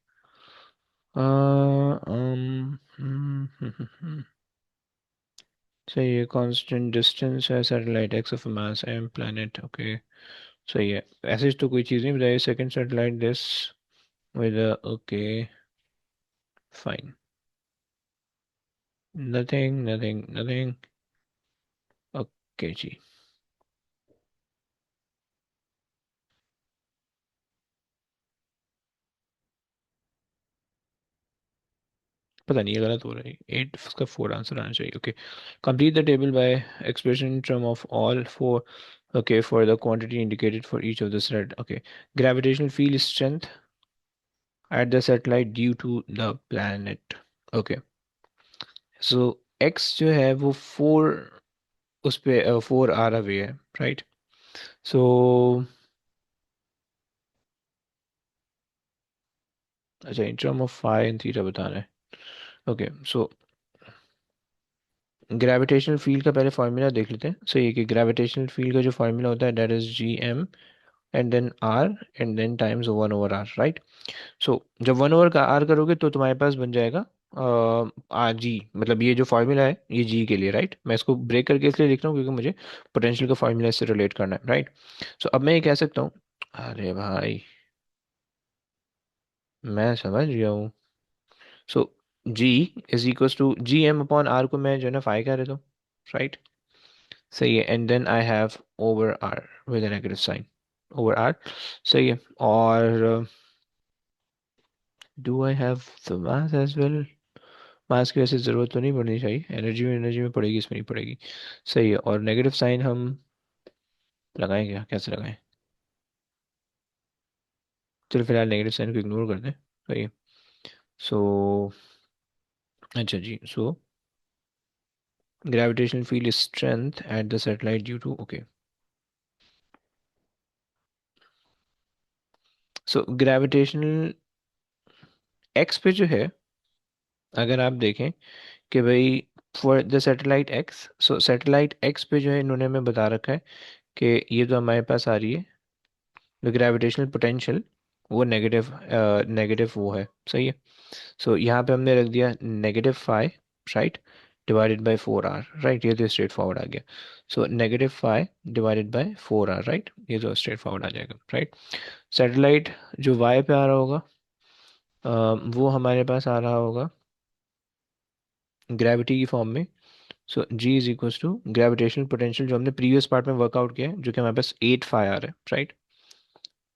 सही है, कांस्टेंट डिस्टेंस है satellite X of mass M planet, okay. सही है, ऐसे तो कोई चीज़ नहीं बताई। Second satellite this with, okay fine, nothing nothing nothing, okay जी। पता नहीं ये गलत हो रहा है। 8 इसका 4 आंसर आना चाहिए, okay. Complete the table by expression in term of all four, okay, for the quantity indicated for each of the set, okay. Gravitational field strength at the satellite due to the planet, okay. So x जो है वो 4, उस पे 4 R away है, right. So अच्छा, in term of phi and theta बताना है, okay. So gravitational field का पहले फार्मूला देख लेते हैं। सही है कि ग्रेविटेशनल फील्ड का जो फार्मूला होता है that is G M and then R and then times 1/r, right. So जब 1/r करोगे तो तुम्हारे पास बन जाएगा आर जी, मतलब ये जो फार्मूला है ये जी के लिए, राइट। मैं इसको ब्रेक करके इसलिए लिख रहा हूँ क्योंकि मुझे पोटेंशियल का फार्मूला इससे रिलेट करना है, राइट। सो अब मैं ये कह सकता हूँ, अरे भाई मैं समझ गया हूँ। So G is equal to ji M upon R को मैं जो है ना फाई कह रहा था, राइट। सही है, and then I have over R with a negative sign, over are. सही है, और do I have the mass as well? Mass की वैसे ज़रूरत तो नहीं पड़नी चाहिए, एनर्जी में पड़ेगी, इसमें नहीं पड़ेगी। सही है, और नेगेटिव साइन हम लगाएं क्या, कैसे लगाएं? चलो फिलहाल नेगेटिव साइन को इग्नोर कर दें। सही है। सो अच्छा जी, सो gravitational field strength at the satellite due to, okay. So gravitational X पे जो है, अगर आप देखें कि भाई for the satellite X, so satellite X पे जो है इन्होंने हमें बता रखा है कि ये तो हमारे पास आ रही है द ग्रेविटेशनल पोटेंशियल, वो नेगेटिव, नेगेटिव वो है। सही है। सो यहाँ पे हमने रख दिया -5, right, divided bye 4r, right. ये तो स्ट्रेट फॉरवर्ड आ गया। सो -5 डिवाइडेड बाय 4r, राइट, ये तो स्ट्रेट फॉरवर्ड आ जाएगा, राइट। सैटेलाइट जो y पे आ रहा होगा वो हमारे पास आ रहा होगा ग्रेविटी की फॉर्म में। So G is equal to gravitational potential जो हमने प्रीवियस पार्ट में वर्कआउट किया है, जो कि हमारे पास 8 फाई आ रहा है, right.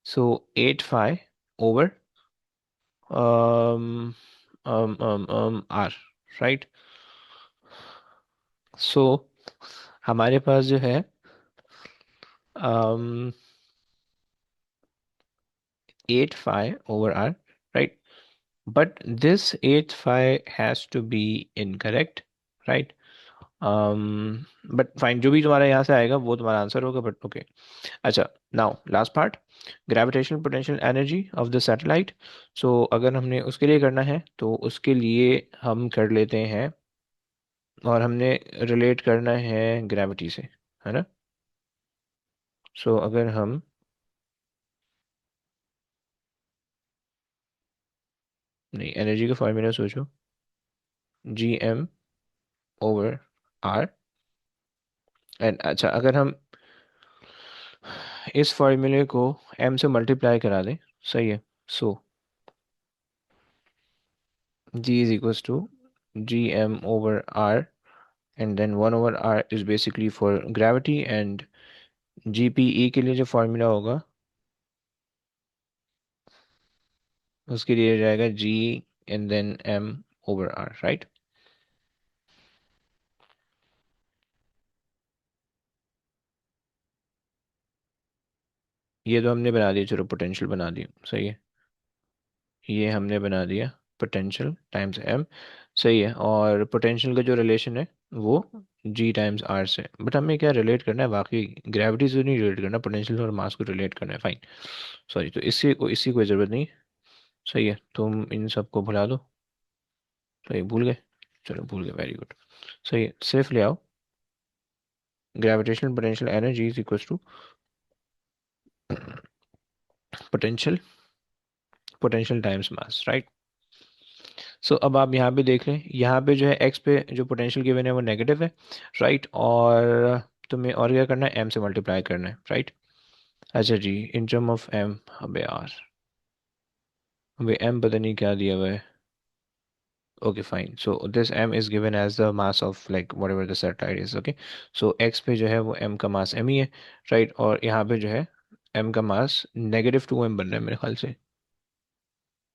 So 8 phi over R, right. So हमारे पास जो है 8 phi over R, right, but this 8 phi has to be incorrect, right. But fine, जो भी तुम्हारा यहाँ से आएगा वो तुम्हारा आंसर होगा, बट ओके। अच्छा, now last part, gravitational potential energy of the satellite. So अगर हमने उसके लिए करना है तो उसके लिए हम कर लेते हैं, और हमने रिलेट करना है ग्रेविटी से, है ना। सो अगर हम, नहीं, एनर्जी का फॉर्मूला सोचो, G M over R, and अच्छा अगर हम इस फॉर्मूले को एम से मल्टीप्लाई करा दें, सही है। So G is equals to G M over R, and then 1/r is basically for gravity, and G P E के लिए जो फॉर्मूला होगा उसके लिए जाएगा G and then M over R, right. ये तो हमने बना दिया, चलो पोटेंशियल बना दी, सही है। ये हमने बना दिया पोटेंशियल टाइम्स एम, सही है। और पोटेंशियल का जो रिलेशन है वो जी टाइम्स आर से, बट हमें क्या रिलेट करना है, बाकी ग्रेविटी से नहीं रिलेट करना, पोटेंशियल और मास को रिलेट करना है, फाइन। सॉरी, तो इसी कोई ज़रूरत नहीं, सही है, तुम इन सबको भुला दो। सही, भूल गए, चलो भूल गए, वेरी गुड, सही है, सिर्फ ले आओ। Gravitational potential energy is equal to potential potential times mass, right. So अब आप यहाँ पे देख लें, यहाँ पे जो है एक्स पे जो पोटेंशियल गिवन है वो नेगेटिव है, राइट। और तुम्हें और क्या करना है, एम से मल्टीप्लाई करना है, राइट। अच्छा जी, इन टर्म ऑफ एम, अबे यार, अबे एम पता नहीं क्या दिया हुआ है। Okay fine, so this m is given as the mass of like whatever the satellite is, okay। so x पे जो है वो m का मास m ही है, राइट। और यहाँ पे जो है m का मास -2m बन रहा है मेरे ख्याल से,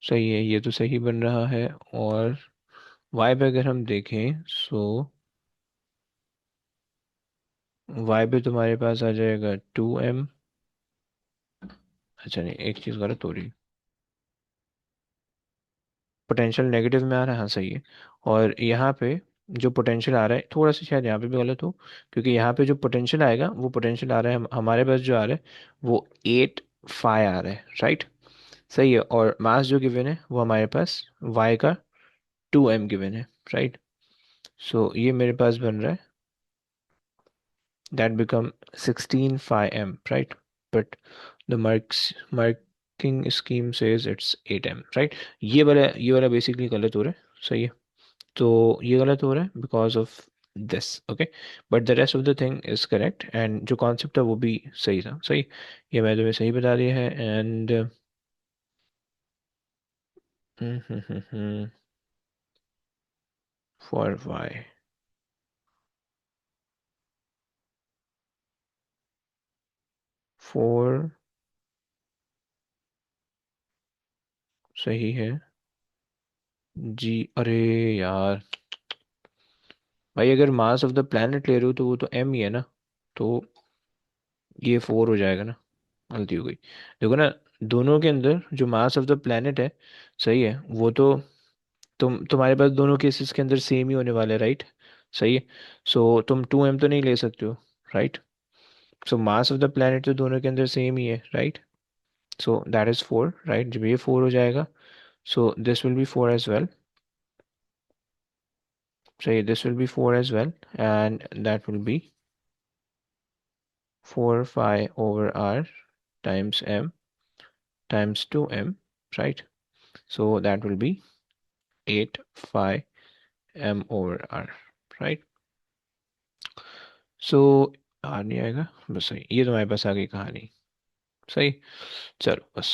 सही है, ये तो सही बन रहा है। और y पे अगर हम देखें, सो y पे तुम्हारे पास आ जाएगा 2m। अच्छा नहीं, एक चीज़ गलत हो रही, पोटेंशियल नेगेटिव में आ रहा है, हाँ सही है। और यहाँ पे जो पोटेंशियल आ रहा है, थोड़ा सा शायद यहाँ पे भी गलत हो, क्योंकि यहाँ पे जो पोटेंशियल आएगा वो पोटेंशियल आ रहा है हमारे पास जो आ रहा है वो 8 फाई आ रहा है, राइट, सही है। और मास जो गिवन है वो हमारे पास y का 2m गिवन है, राइट। सो ये मेरे पास बन रहा है, that become 16 phi m, right, but the marking scheme says it's 8m, right। ये वाला बेसिकली गलत हो रहा है, सही है। तो ये गलत हो रहा है because of this, okay, but the rest of the thing is correct, and जो कॉन्सेप्ट था वो भी सही था, सही। ये मैं तुम्हें सही बता दिया है, एंड फॉर वाई, फोर सही है जी। अरे यार, भाई अगर मास ऑफ द प्लैनेट ले रहे हो तो वो तो एम ही है ना, तो ये 4 हो जाएगा ना, गलती हो गई। देखो ना, दोनों के अंदर जो मास ऑफ द प्लैनेट है, सही है, वो तो तुम्हारे पास दोनों केसेस के अंदर सेम ही होने वाला है, राइट, सही है। सो तुम 2m तो नहीं ले सकते हो, right. So mass of the planet तो दोनों के अंदर सेम ही है, right. So that is 4, right, जब ये 4 हो जाएगा, so this will be 4 as well, सही, this will be 4 as well, and that will be 4 phi/r times m times 2m, right? So that will be 8 phi/m/r, right? So r नहीं आएगा, बस सही, ये तुम्हारे पास आ गई कहानी, सही। चलो बस।